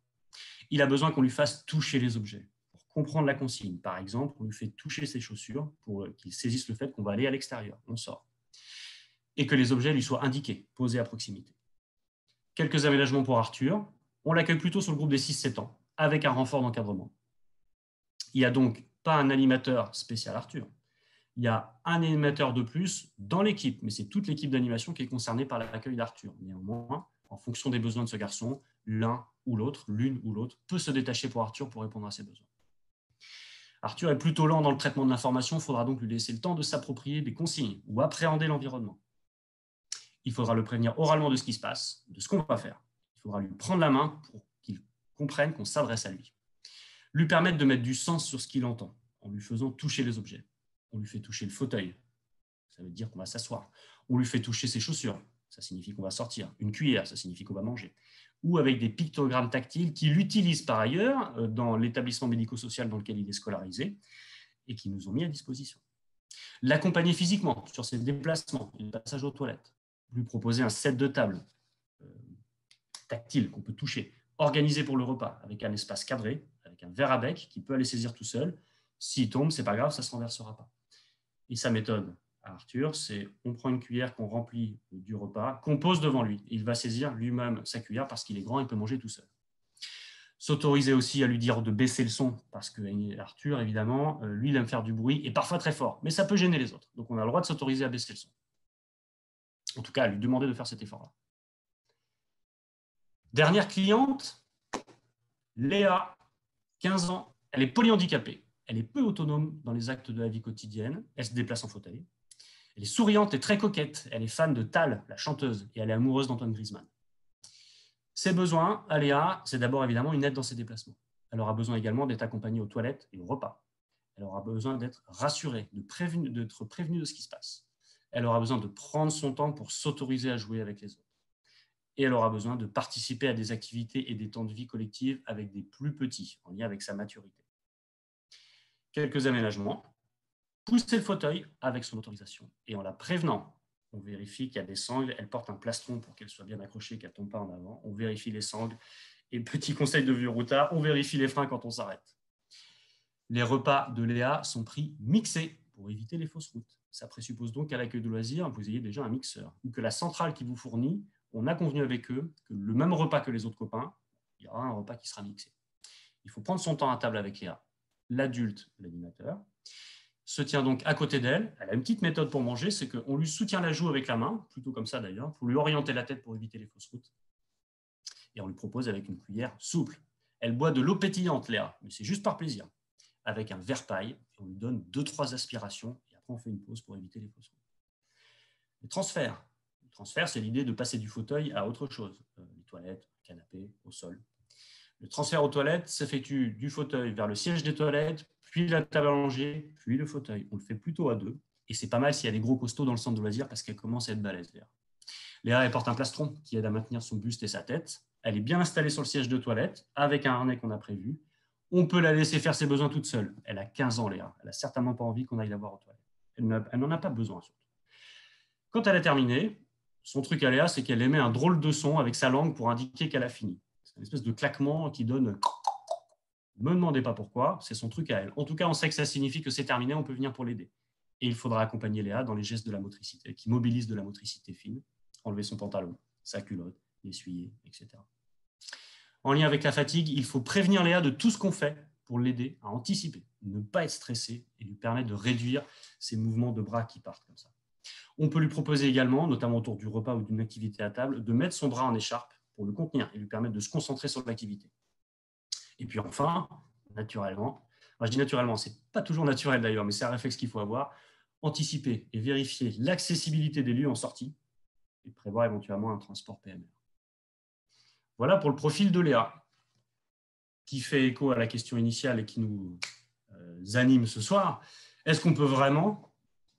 Il a besoin qu'on lui fasse toucher les objets pour comprendre la consigne. Par exemple, on lui fait toucher ses chaussures pour qu'il saisisse le fait qu'on va aller à l'extérieur, on sort. Et que les objets lui soient indiqués, posés à proximité. Quelques aménagements pour Arthur. On l'accueille plutôt sur le groupe des 6-7 ans, avec un renfort d'encadrement. Il n'y a donc pas un animateur spécial Arthur. Il y a un animateur de plus dans l'équipe, mais c'est toute l'équipe d'animation qui est concernée par l'accueil d'Arthur. Néanmoins, en fonction des besoins de ce garçon, l'un ou l'autre, l'une ou l'autre, peut se détacher pour Arthur pour répondre à ses besoins. Arthur est plutôt lent dans le traitement de l'information, il faudra donc lui laisser le temps de s'approprier des consignes ou appréhender l'environnement. Il faudra le prévenir oralement de ce qui se passe, de ce qu'on va faire. Il faudra lui prendre la main pour qu'il comprenne qu'on s'adresse à lui. Lui permettre de mettre du sens sur ce qu'il entend, en lui faisant toucher les objets. On lui fait toucher le fauteuil, ça veut dire qu'on va s'asseoir. On lui fait toucher ses chaussures, ça signifie qu'on va sortir. Une cuillère, ça signifie qu'on va manger. Ou avec des pictogrammes tactiles qu'il utilise par ailleurs dans l'établissement médico-social dans lequel il est scolarisé et qui nous ont mis à disposition. L'accompagner physiquement sur ses déplacements et le passage aux toilettes. Lui proposer un set de tables tactile qu'on peut toucher, organisé pour le repas, avec un espace cadré, avec un verre à bec qu'il peut aller saisir tout seul. S'il tombe, c'est pas grave, ça ne se renversera pas. Et sa méthode à Arthur, c'est on prend une cuillère qu'on remplit du repas, qu'on pose devant lui. Il va saisir lui-même sa cuillère parce qu'il est grand, il peut manger tout seul. S'autoriser aussi à lui dire de baisser le son, parce que Arthur, évidemment, lui, il aime faire du bruit, et parfois très fort, mais ça peut gêner les autres. Donc on a le droit de s'autoriser à baisser le son. En tout cas, à lui demander de faire cet effort-là. Dernière cliente, Léa, 15 ans, elle est polyhandicapée. Elle est peu autonome dans les actes de la vie quotidienne. Elle se déplace en fauteuil. Elle est souriante et très coquette. Elle est fan de Tal, la chanteuse, et elle est amoureuse d'Antoine Griezmann. Ses besoins, à Léa, c'est d'abord évidemment une aide dans ses déplacements. Elle aura besoin également d'être accompagnée aux toilettes et au repas. Elle aura besoin d'être rassurée, d'être prévenue de ce qui se passe. Elle aura besoin de prendre son temps pour s'autoriser à jouer avec les autres. Et elle aura besoin de participer à des activités et des temps de vie collectifs avec des plus petits, en lien avec sa maturité. Quelques aménagements. Pousser le fauteuil avec son autorisation. Et en la prévenant, on vérifie qu'il y a des sangles. Elle porte un plastron pour qu'elle soit bien accrochée, qu'elle ne tombe pas en avant. On vérifie les sangles. Et petit conseil de vieux routard, on vérifie les freins quand on s'arrête. Les repas de Léa sont pris mixés pour éviter les fausses routes. Ça présuppose donc qu'à l'accueil de loisirs, vous ayez déjà un mixeur. Ou que la centrale qui vous fournit, on a convenu avec eux que le même repas que les autres copains, il y aura un repas qui sera mixé. Il faut prendre son temps à table avec Léa. L'adulte, l'animateur, se tient donc à côté d'elle. Elle a une petite méthode pour manger, c'est qu'on lui soutient la joue avec la main, plutôt comme ça d'ailleurs, pour lui orienter la tête pour éviter les fausses routes. Et on lui propose avec une cuillère souple. Elle boit de l'eau pétillante, Léa, mais c'est juste par plaisir. Avec un verre paille, on lui donne 2-3 aspirations, et après on fait une pause pour éviter les fausses routes. Les transferts. Le transfert, c'est l'idée de passer du fauteuil à autre chose. Les toilettes, le canapé, au sol. Le transfert aux toilettes s'effectue du fauteuil vers le siège des toilettes, puis la table à langer, puis le fauteuil. On le fait plutôt à deux. Et c'est pas mal s'il y a des gros costauds dans le centre de loisirs parce qu'elle commence à être balèze. Léa, elle porte un plastron qui aide à maintenir son buste et sa tête. Elle est bien installée sur le siège de toilette avec un harnais qu'on a prévu. On peut la laisser faire ses besoins toute seule. Elle a 15 ans, Léa. Elle n'a certainement pas envie qu'on aille la voir aux toilettes. Elle n'en a pas besoin, surtout. Quand elle a terminé, son truc à Léa, c'est qu'elle émet un drôle de son avec sa langue pour indiquer qu'elle a fini. C'est une espèce de claquement qui donne... Ne me demandez pas pourquoi, c'est son truc à elle. En tout cas, on sait que ça signifie que c'est terminé, on peut venir pour l'aider. Et il faudra accompagner Léa dans les gestes de la motricité, qui mobilisent de la motricité fine, enlever son pantalon, sa culotte, l'essuyer, etc. En lien avec la fatigue, il faut prévenir Léa de tout ce qu'on fait pour l'aider à anticiper, ne pas être stressé et lui permettre de réduire ses mouvements de bras qui partent comme ça. On peut lui proposer également, notamment autour du repas ou d'une activité à table, de mettre son bras en écharpe pour le contenir et lui permettre de se concentrer sur l'activité. Et puis enfin, naturellement, je dis naturellement, c'est pas toujours naturel d'ailleurs, mais c'est un réflexe qu'il faut avoir, anticiper et vérifier l'accessibilité des lieux en sortie et prévoir éventuellement un transport PMR. Voilà pour le profil de Léa, qui fait écho à la question initiale et qui nous anime ce soir. Est-ce qu'on peut vraiment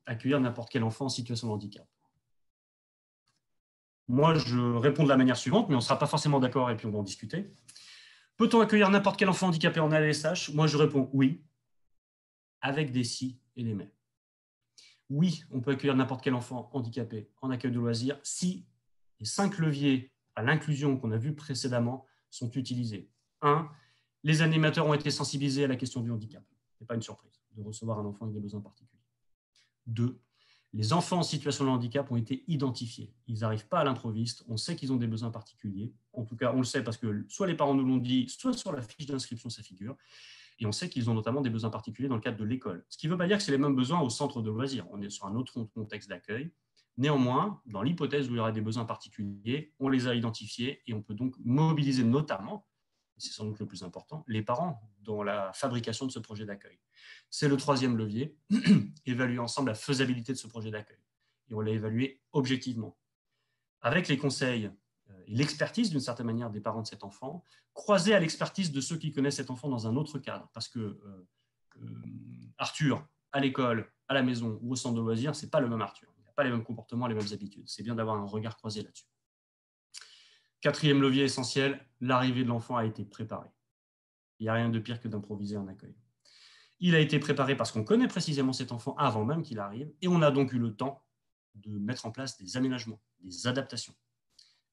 accueillir n'importe quel enfant en situation de handicap? Moi, je réponds de la manière suivante, mais on ne sera pas forcément d'accord et puis on va en discuter. Peut-on accueillir n'importe quel enfant handicapé en ALSH? Moi, je réponds oui, avec des si et des mais. Oui, on peut accueillir n'importe quel enfant handicapé en accueil de loisirs si les 5 leviers à l'inclusion qu'on a vus précédemment sont utilisés. 1. Les animateurs ont été sensibilisés à la question du handicap. Ce n'est pas une surprise de recevoir un enfant avec des besoins particuliers. 2. Les enfants en situation de handicap ont été identifiés. Ils n'arrivent pas à l'improviste. On sait qu'ils ont des besoins particuliers. En tout cas, on le sait parce que soit les parents nous l'ont dit, soit sur la fiche d'inscription, ça figure. Et on sait qu'ils ont notamment des besoins particuliers dans le cadre de l'école. Ce qui ne veut pas dire que c'est les mêmes besoins au centre de loisirs. On est sur un autre contexte d'accueil. Néanmoins, dans l'hypothèse où il y aura des besoins particuliers, on les a identifiés et on peut donc mobiliser notamment, c'est sans doute le plus important, les parents dans la fabrication de ce projet d'accueil. C'est le 3e levier, évaluer ensemble la faisabilité de ce projet d'accueil. Et on l'a évalué objectivement. Avec les conseils et l'expertise d'une certaine manière des parents de cet enfant, croisé à l'expertise de ceux qui connaissent cet enfant dans un autre cadre. Parce que Arthur, à l'école, à la maison ou au centre de loisirs, ce n'est pas le même Arthur. Il n'a pas les mêmes comportements, les mêmes habitudes. C'est bien d'avoir un regard croisé là-dessus. 4e levier essentiel, l'arrivée de l'enfant a été préparée. Il n'y a rien de pire que d'improviser un accueil. Il a été préparé parce qu'on connaît précisément cet enfant avant même qu'il arrive et on a donc eu le temps de mettre en place des aménagements, des adaptations.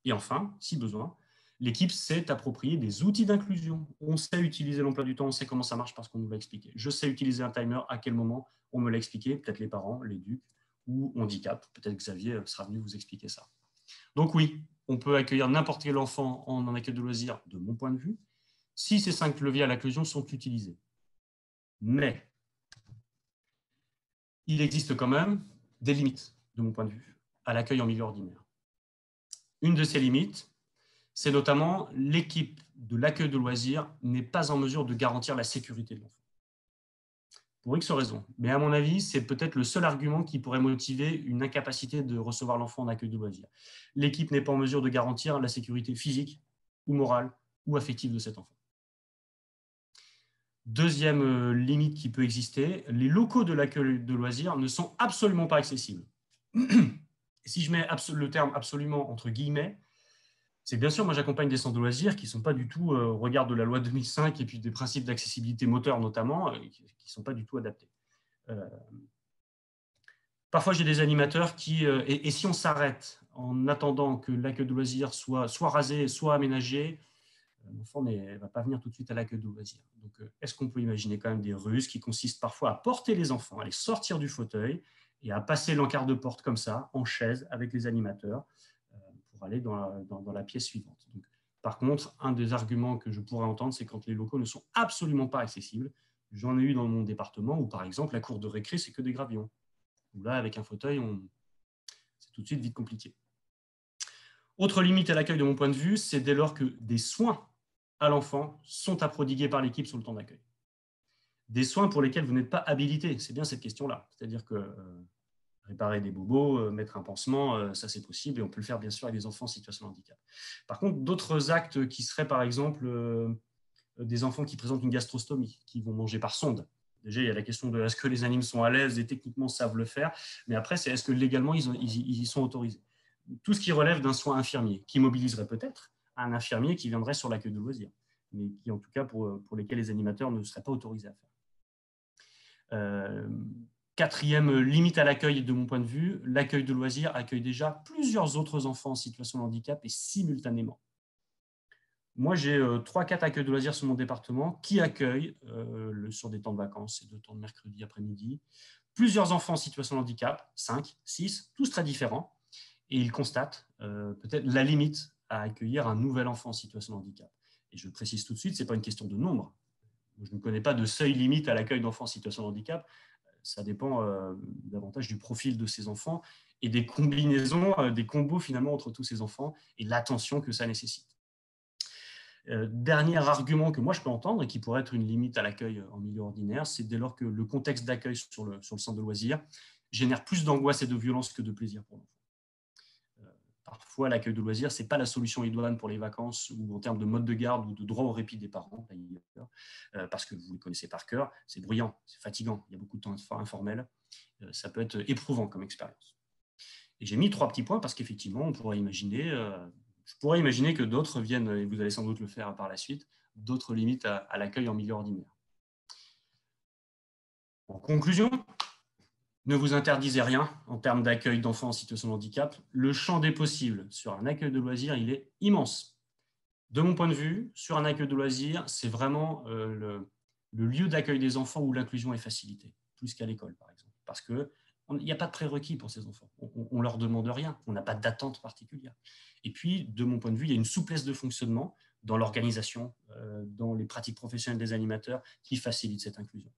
Et enfin, si besoin, l'équipe s'est appropriée des outils d'inclusion. On sait utiliser l'emploi du temps, on sait comment ça marche parce qu'on nous l'a expliqué. Je sais utiliser un timer, à quel moment on me l'a expliqué, peut-être les parents, l'éduc ou handicap. Peut-être Xavier sera venu vous expliquer ça. Donc oui, on peut accueillir n'importe quel enfant en accueil de loisirs, de mon point de vue, si ces 5 leviers à l'inclusion sont utilisés. Mais il existe quand même des limites, de mon point de vue, à l'accueil en milieu ordinaire. Une de ces limites, c'est notamment l'équipe de l'accueil de loisirs n'est pas en mesure de garantir la sécurité de l'enfant. Pour X raisons. Mais à mon avis, c'est peut-être le seul argument qui pourrait motiver une incapacité de recevoir l'enfant en accueil de loisirs. L'équipe n'est pas en mesure de garantir la sécurité physique ou morale ou affective de cet enfant. Deuxième limite qui peut exister, les locaux de l'accueil de loisirs ne sont absolument pas accessibles. Si je mets le terme absolument entre guillemets, c'est bien sûr, moi j'accompagne des centres de loisirs qui ne sont pas du tout au regard de la loi 2005 et puis des principes d'accessibilité moteur notamment, qui ne sont pas du tout adaptés. Parfois j'ai des animateurs qui, et si on s'arrête en attendant que l'accueil de loisirs soit rasé, soit aménagé, l'enfant ne va pas venir tout de suite à l'accueil de loisirs. Donc est-ce qu'on peut imaginer quand même des ruses qui consistent parfois à porter les enfants, à les sortir du fauteuil et à passer l'encart de porte comme ça, en chaise, avec les animateurs, pour aller dans la pièce suivante. Donc, par contre, un des arguments que je pourrais entendre, c'est quand les locaux ne sont absolument pas accessibles. J'en ai eu dans mon département où, par exemple, la cour de récré, c'est que des gravillons. Où là, avec un fauteuil, c'est tout de suite vite compliqué. Autre limite à l'accueil de mon point de vue, c'est dès lors que des soins à l'enfant sont à prodiguer par l'équipe sur le temps d'accueil. Des soins pour lesquels vous n'êtes pas habilité, c'est bien cette question-là. C'est-à-dire que Réparer des bobos, mettre un pansement, ça c'est possible et on peut le faire bien sûr avec des enfants en situation de handicap. Par contre, d'autres actes qui seraient par exemple des enfants qui présentent une gastrostomie, qui vont manger par sonde. Déjà, il y a la question de est-ce que les animes sont à l'aise et techniquement savent le faire, mais après, c'est est-ce que légalement ils y sont autorisés. Tout ce qui relève d'un soin infirmier, qui mobiliserait peut-être un infirmier qui viendrait sur l'accueil de loisirs, mais qui en tout cas pour lesquels les animateurs ne seraient pas autorisés à faire. Quatrième limite à l'accueil, de mon point de vue, l'accueil de loisirs accueille déjà plusieurs autres enfants en situation de handicap et simultanément. Moi, j'ai 3-4 accueils de loisirs sur mon département qui accueillent, sur des temps de vacances et de temps de mercredi après-midi, plusieurs enfants en situation de handicap, 5, 6, tous très différents, et ils constatent peut-être la limite à accueillir un nouvel enfant en situation de handicap. Et je précise tout de suite, ce n'est pas une question de nombre. Je ne connais pas de seuil limite à l'accueil d'enfants en situation de handicap. Ça dépend davantage du profil de ces enfants et des combinaisons, des combos finalement entre tous ces enfants et l'attention que ça nécessite. Dernier argument que moi je peux entendre et qui pourrait être une limite à l'accueil en milieu ordinaire, c'est dès lors que le contexte d'accueil sur le centre de loisirs génère plus d'angoisse et de violence que de plaisir pour l'enfant. Parfois, l'accueil de loisirs, ce n'est pas la solution idoine pour les vacances ou en termes de mode de garde ou de droit au répit des parents, parce que vous les connaissez par cœur, c'est bruyant, c'est fatigant, il y a beaucoup de temps informel, ça peut être éprouvant comme expérience. Et j'ai mis 3 petits points parce qu'effectivement, je pourrais imaginer que d'autres viennent, et vous allez sans doute le faire par la suite, d'autres limites à l'accueil en milieu ordinaire. En conclusion, ne vous interdisez rien en termes d'accueil d'enfants en situation de handicap. Le champ des possibles sur un accueil de loisirs, il est immense. De mon point de vue, sur un accueil de loisirs, c'est vraiment le lieu d'accueil des enfants où l'inclusion est facilitée, plus qu'à l'école, par exemple. Parce qu'il n'y a pas de prérequis pour ces enfants. On ne leur demande rien. On n'a pas d'attente particulière. Et puis, de mon point de vue, il y a une souplesse de fonctionnement dans l'organisation, dans les pratiques professionnelles des animateurs qui facilitent cette inclusion.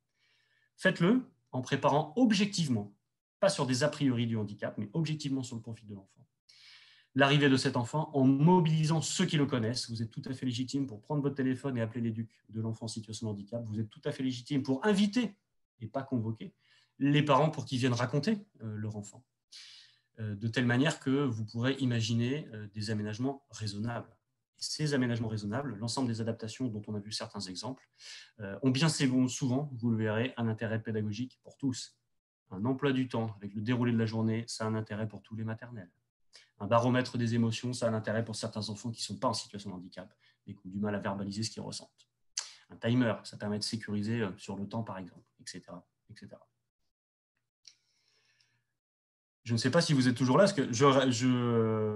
Faites-le en préparant objectivement, pas sur des a priori du handicap, mais objectivement sur le profil de l'enfant, l'arrivée de cet enfant en mobilisant ceux qui le connaissent. Vous êtes tout à fait légitime pour prendre votre téléphone et appeler l'éduc de l'enfant en situation de handicap. Vous êtes tout à fait légitime pour inviter, et pas convoquer, les parents pour qu'ils viennent raconter leur enfant. De telle manière que vous pourrez imaginer des aménagements raisonnables. Et ces aménagements raisonnables, l'ensemble des adaptations dont on a vu certains exemples, ont bien souvent, vous le verrez, un intérêt pédagogique pour tous. Un emploi du temps avec le déroulé de la journée, ça a un intérêt pour tous les maternelles. Un baromètre des émotions, ça a un intérêt pour certains enfants qui ne sont pas en situation de handicap, mais qui ont du mal à verbaliser ce qu'ils ressentent. Un timer, ça permet de sécuriser sur le temps, par exemple, etc., etc. Je ne sais pas si vous êtes toujours là, parce que je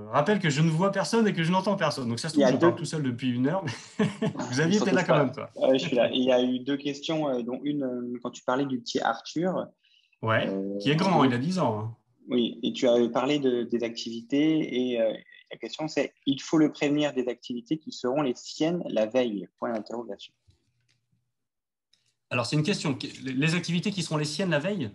rappelle que je ne vois personne et que je n'entends personne. Donc ça se trouve, je parle tout seul depuis 1 heure, mais vous aviez été là quand même, toi. Je suis là. Il y a eu 2 questions, dont une quand tu parlais du petit Arthur. Ouais, qui est grand, il a 10 ans. Hein. Oui, et tu as parlé des activités et la question c'est, il faut le prévenir des activités qui seront les siennes la veille, point d'interrogation. Alors c'est une question, les activités qui seront les siennes la veille?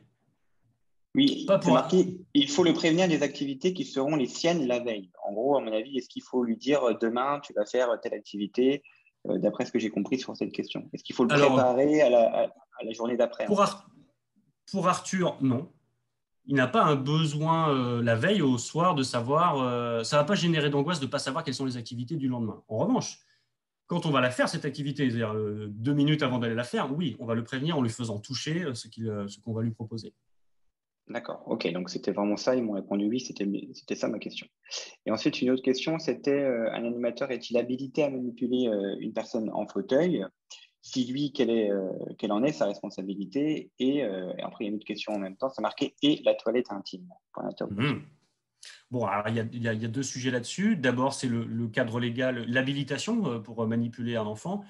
Oui, c'est marqué, il faut le prévenir des activités qui seront les siennes la veille. En gros, à mon avis, est-ce qu'il faut lui dire demain, tu vas faire telle activité, d'après ce que j'ai compris sur cette question? Est-ce qu'il faut le préparer à la journée d'après? Pour Arthur, non. Il n'a pas un besoin la veille au soir de savoir, ça ne va pas générer d'angoisse de ne pas savoir quelles sont les activités du lendemain. En revanche, quand on va la faire, cette activité, c'est-à-dire 2 minutes avant d'aller la faire, oui, on va le prévenir en lui faisant toucher ce qu'on va lui proposer. D'accord, ok, donc c'était vraiment ça, ils m'ont répondu oui, c'était ça ma question. Et ensuite, une autre question, c'était un animateur est-il habilité à manipuler une personne en fauteuil? Si oui, quelle en est sa responsabilité? Et après, il y a une autre question en même temps, c'est marqué « et la toilette intime ». Bon, alors, il y a 2 sujets là-dessus. D'abord, c'est le cadre légal, l'habilitation pour manipuler un enfant.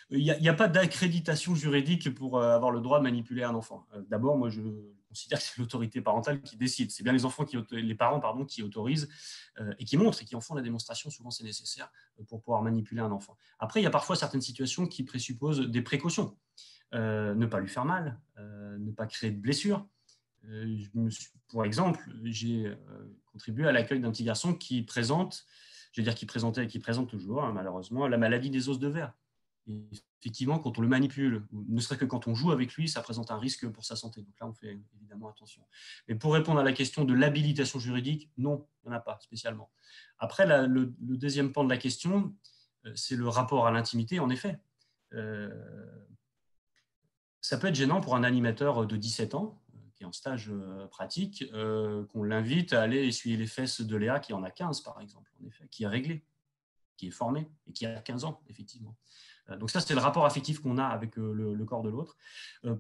Il n'y a pas d'accréditation juridique pour avoir le droit de manipuler un enfant. D'abord, moi, je considère que c'est l'autorité parentale qui décide. C'est bien les parents qui autorisent et qui montrent et qui en font la démonstration. Souvent, c'est nécessaire pour pouvoir manipuler un enfant. Après, il y a parfois certaines situations qui présupposent des précautions. Ne pas lui faire mal, ne pas créer de blessures. Pour exemple, j'ai contribué à l'accueil d'un petit garçon qui présente toujours, hein, malheureusement, la maladie des os de verre. Et effectivement, quand on le manipule, ne serait-ce que quand on joue avec lui, ça présente un risque pour sa santé. Donc là, on fait évidemment attention. Mais pour répondre à la question de l'habilitation juridique, non, il n'y en a pas spécialement. Après, le deuxième pan de la question, c'est le rapport à l'intimité, en effet. Ça peut être gênant pour un animateur de 17 ans, qui est en stage pratique, qu'on l'invite à aller essuyer les fesses de Léa, qui en a 15, par exemple, en effet, qui est réglée, qui est formée et qui a 15 ans, effectivement. Donc ça, c'est le rapport affectif qu'on a avec le corps de l'autre.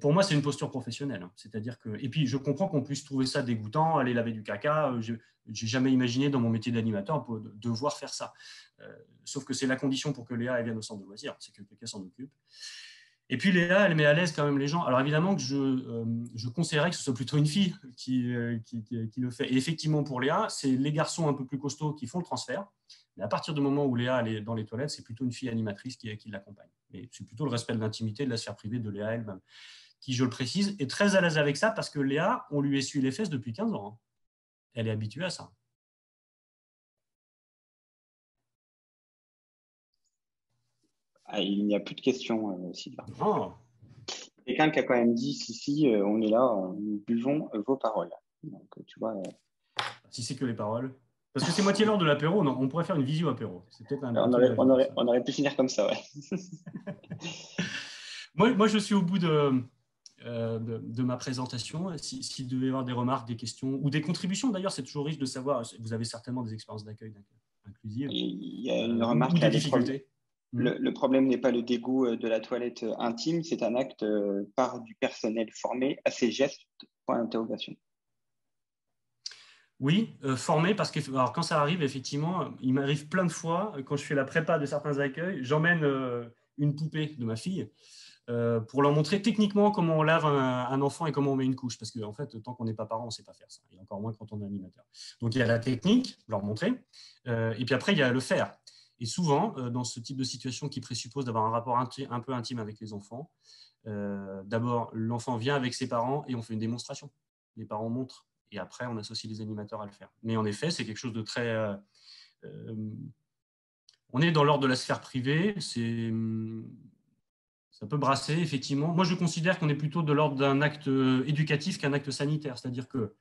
Pour moi, c'est une posture professionnelle. Hein. C'est-à-dire que, et puis, je comprends qu'on puisse trouver ça dégoûtant, aller laver du caca. Je n'ai jamais imaginé dans mon métier d'animateur devoir faire ça. Sauf que c'est la condition pour que Léa vienne au centre de loisirs, c'est que quelqu'un s'en occupe. Et puis Léa, elle met à l'aise quand même les gens. Alors évidemment que je conseillerais que ce soit plutôt une fille qui le fait. Et effectivement, pour Léa, c'est les garçons un peu plus costauds qui font le transfert. Mais à partir du moment où Léa elle est dans les toilettes, c'est plutôt une fille animatrice qui l'accompagne. Et c'est plutôt le respect de l'intimité, de la sphère privée de Léa elle-même, qui, je le précise, est très à l'aise avec ça parce que Léa, on lui essuie les fesses depuis 15 ans. Hein. Elle est habituée à ça. Ah, il n'y a plus de questions, Sylvain. Oh. Quelqu'un qui a quand même dit, si, on est là, nous buvons vos paroles. Donc, tu vois. Si c'est que les paroles. Parce que c'est moitié l'heure de l'apéro, on pourrait faire une visio apéro. C'est peut-être On aurait pu finir comme ça, ouais. moi, je suis au bout de ma présentation. S'il devait y avoir des remarques, des questions ou des contributions, d'ailleurs, c'est toujours riche de savoir. Vous avez certainement des expériences d'accueil inclusives. Il y a une remarque ou des difficultés. Le problème n'est pas le dégoût de la toilette intime, c'est un acte par du personnel formé à ces gestes, point d'interrogation. Oui, formé, parce que alors, quand ça arrive, effectivement, il m'arrive plein de fois, quand je fais la prépa de certains accueils, j'emmène une poupée de ma fille pour leur montrer techniquement comment on lave un enfant et comment on met une couche. Parce qu'en fait, tant qu'on n'est pas parent, on ne sait pas faire ça. Et encore moins quand on est animateur. Donc, il y a la technique, leur montrer. Et puis après, il y a le faire. Et souvent, dans ce type de situation qui présuppose d'avoir un rapport un peu intime avec les enfants, d'abord, l'enfant vient avec ses parents et on fait une démonstration. Les parents montrent. Et après, on associe les animateurs à le faire. Mais en effet, c'est quelque chose de très... on est dans l'ordre de la sphère privée. Ça peut brasser, effectivement. Moi, je considère qu'on est plutôt de l'ordre d'un acte éducatif qu'un acte sanitaire. C'est-à-dire que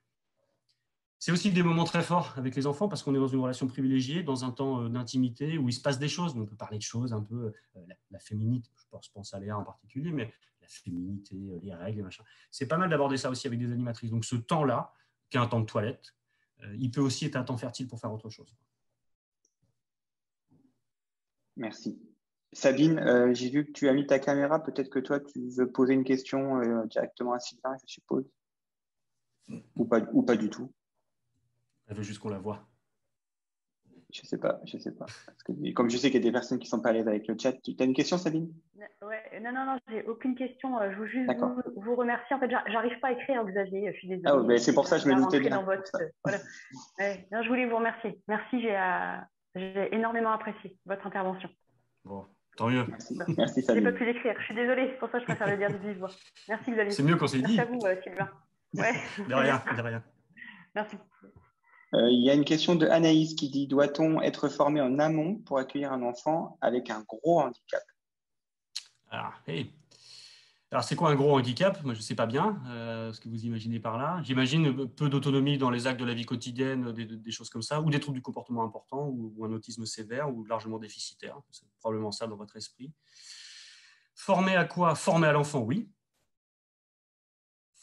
c'est aussi des moments très forts avec les enfants parce qu'on est dans une relation privilégiée, dans un temps d'intimité où il se passe des choses. On peut parler de choses un peu, la féminité, je pense à Léa en particulier, mais la féminité, les règles, machin. C'est pas mal d'aborder ça aussi avec des animatrices. Donc ce temps-là, qui est un temps de toilette, il peut aussi être un temps fertile pour faire autre chose. Merci. Sabine, j'ai vu que tu as mis ta caméra. Peut-être que toi, tu veux poser une question directement à Sylvain, je suppose. Ou pas du tout. Elle veut juste qu'on la voit. Je sais pas. Parce que, comme je sais qu'il y a des personnes qui sont pas à l'aise avec le chat, tu as une question, Sabine? Ouais, non, j'ai aucune question. Je veux juste vous remercier. En fait, j'arrive pas à écrire, Xavier. Je suis désolée. Ah ouais, c'est pour ça que je me doutais bien. Voilà. Ouais, non, je voulais vous remercier. Merci, j'ai énormément apprécié votre intervention. Bon, tant mieux. Merci Sabine. J'ai pas pu l'écrire. Je suis désolée. C'est pour ça que je préfère le dire de vive voix. Merci, Xavier. C'est mieux qu'on s'est dit. Merci à vous, Sylvain. Ouais. De rien. Merci. Il y a une question de Anaïs qui dit: doit-on être formé en amont pour accueillir un enfant avec un gros handicap? Alors, c'est quoi un gros handicap? Moi, je ne sais pas bien ce que vous imaginez par là. J'imagine peu d'autonomie dans les actes de la vie quotidienne, des choses comme ça, ou des troubles du comportement importants, ou un autisme sévère, ou largement déficitaire. C'est probablement ça dans votre esprit. Former à quoi? Former à l'enfant, oui.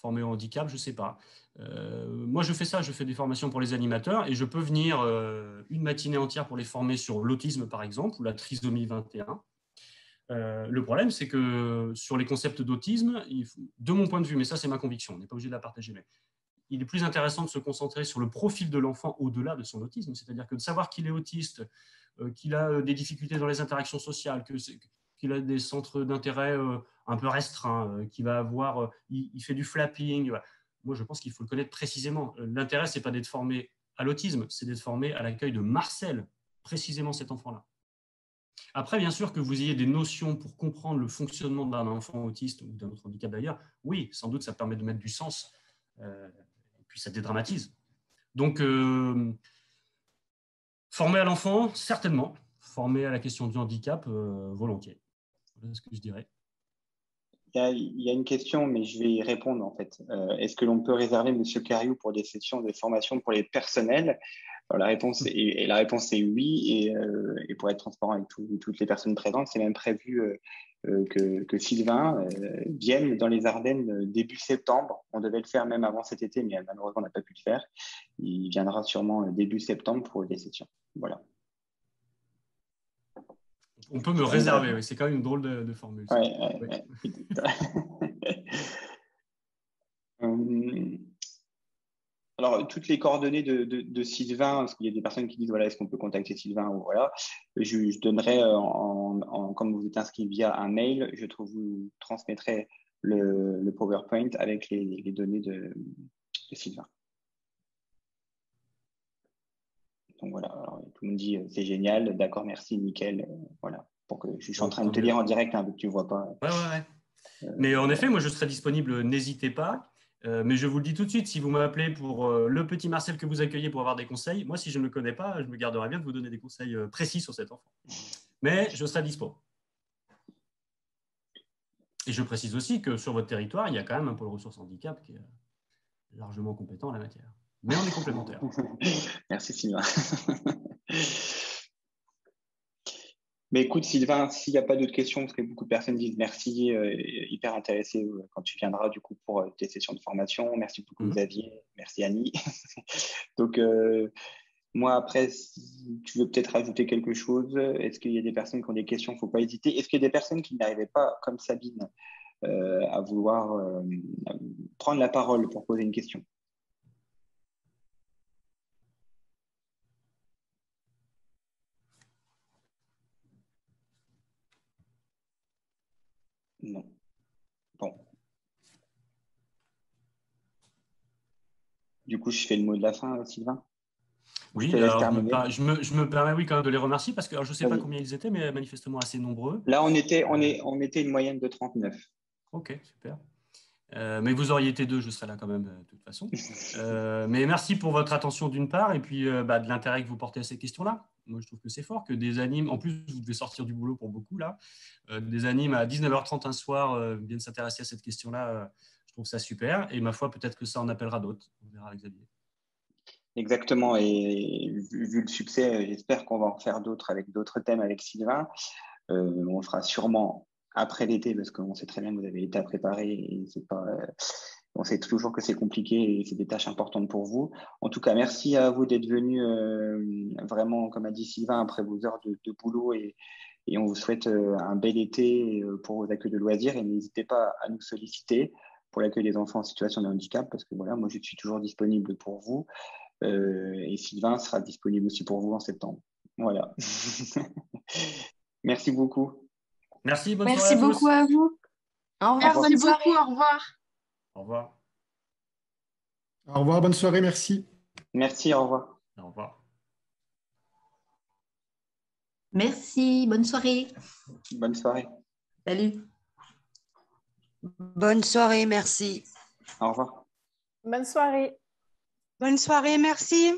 Former au handicap, je ne sais pas. Moi, je fais ça, je fais des formations pour les animateurs, et je peux venir une matinée entière pour les former sur l'autisme, par exemple, ou la trisomie 21. Le problème, c'est que sur les concepts d'autisme, de mon point de vue, mais ça c'est ma conviction, on n'est pas obligé de la partager, mais il est plus intéressant de se concentrer sur le profil de l'enfant au-delà de son autisme, c'est-à-dire que de savoir qu'il est autiste, qu'il a des difficultés dans les interactions sociales, qu'il a des centres d'intérêt un peu restreints, qu'il va avoir, il fait du flapping. Moi, je pense qu'il faut le connaître précisément. L'intérêt, c'est pas d'être formé à l'autisme, c'est d'être formé à l'accueil de Marcel, précisément cet enfant-là. Après, bien sûr, que vous ayez des notions pour comprendre le fonctionnement d'un enfant autiste ou d'un autre handicap d'ailleurs, oui, sans doute, ça permet de mettre du sens et puis ça dédramatise. Donc, former à l'enfant, certainement. Former à la question du handicap, volontiers. Voilà ce que je dirais. Il y a une question, mais je vais y répondre en fait. Est-ce que l'on peut réserver Monsieur Cariou pour des sessions de formation pour les personnels? Alors, la réponse est oui. Et pour être transparent avec toutes les personnes présentes, c'est même prévu que Sylvain vienne dans les Ardennes début septembre. On devait le faire même avant cet été, mais malheureusement, on n'a pas pu le faire. Il viendra sûrement début septembre pour des sessions. Voilà. On peut me réserver, oui. C'est quand même une drôle de formule. Ouais. Alors, toutes les coordonnées de Sylvain, parce qu'il y a des personnes qui disent, voilà, est-ce qu'on peut contacter Sylvain ou voilà, je donnerai, comme vous êtes inscrit via un mail, je vous transmettrai le PowerPoint avec les données de Sylvain. Donc voilà, alors, tout le monde dit c'est génial, d'accord, merci, nickel, voilà. Je suis en train de te lire en direct, hein, que tu ne vois pas. Ouais. Mais en effet, moi, je serai disponible, n'hésitez pas. Mais je vous le dis tout de suite, si vous m'appelez pour le petit Marcel que vous accueillez pour avoir des conseils, moi, si je ne le connais pas, je me garderai bien de vous donner des conseils précis sur cet enfant. Mais je serai dispo. Et je précise aussi que sur votre territoire, il y a quand même un pôle ressources handicap qui est largement compétent en la matière. Mais on est complémentaires. Merci Sylvain. Mais écoute Sylvain, s'il n'y a pas d'autres questions, parce que beaucoup de personnes disent merci, hyper intéressé quand tu viendras du coup pour tes sessions de formation. Merci beaucoup Xavier, merci Annie. Donc moi après, si tu veux peut-être rajouter quelque chose, est-ce qu'il y a des personnes qui ont des questions? Il ne faut pas hésiter. Est-ce qu'il y a des personnes qui n'arrivaient pas, comme Sabine, à vouloir prendre la parole pour poser une question? Non. Bon. Du coup, je fais le mot de la fin, Sylvain. Oui, alors je me permets oui, quand même de les remercier parce que alors, je ne sais pas combien ils étaient, mais manifestement assez nombreux. Là, on était une moyenne de 39. Ok, super. Mais vous auriez été 2, je serais là quand même de toute façon. Mais merci pour votre attention d'une part et puis de l'intérêt que vous portez à ces questions-là. Moi, je trouve que c'est fort que des animes, en plus, vous devez sortir du boulot pour beaucoup là, des animes à 19h30 un soir viennent s'intéresser à cette question-là. Je trouve ça super. Et ma foi, peut-être que ça en appellera d'autres. On verra avec Xavier. Exactement. Et vu le succès, j'espère qu'on va en faire d'autres avec d'autres thèmes avec Sylvain. On fera sûrement après l'été parce qu'on sait très bien que vous avez l'été à préparer et c'est pas. On sait toujours que c'est compliqué et c'est des tâches importantes pour vous. En tout cas, merci à vous d'être venus vraiment, comme a dit Sylvain, après vos heures de boulot et on vous souhaite un bel été pour vos accueils de loisirs et n'hésitez pas à nous solliciter pour l'accueil des enfants en situation de handicap parce que voilà, moi je suis toujours disponible pour vous et Sylvain sera disponible aussi pour vous en septembre. Voilà. Merci beaucoup. Merci, bonne soirée à tous. Merci beaucoup à vous. Au revoir, Merci beaucoup, au revoir. Au revoir. Au revoir, bonne soirée, merci. Merci, au revoir. Au revoir. Merci, bonne soirée. Bonne soirée. Salut. Bonne soirée, merci. Au revoir. Bonne soirée. Bonne soirée, merci.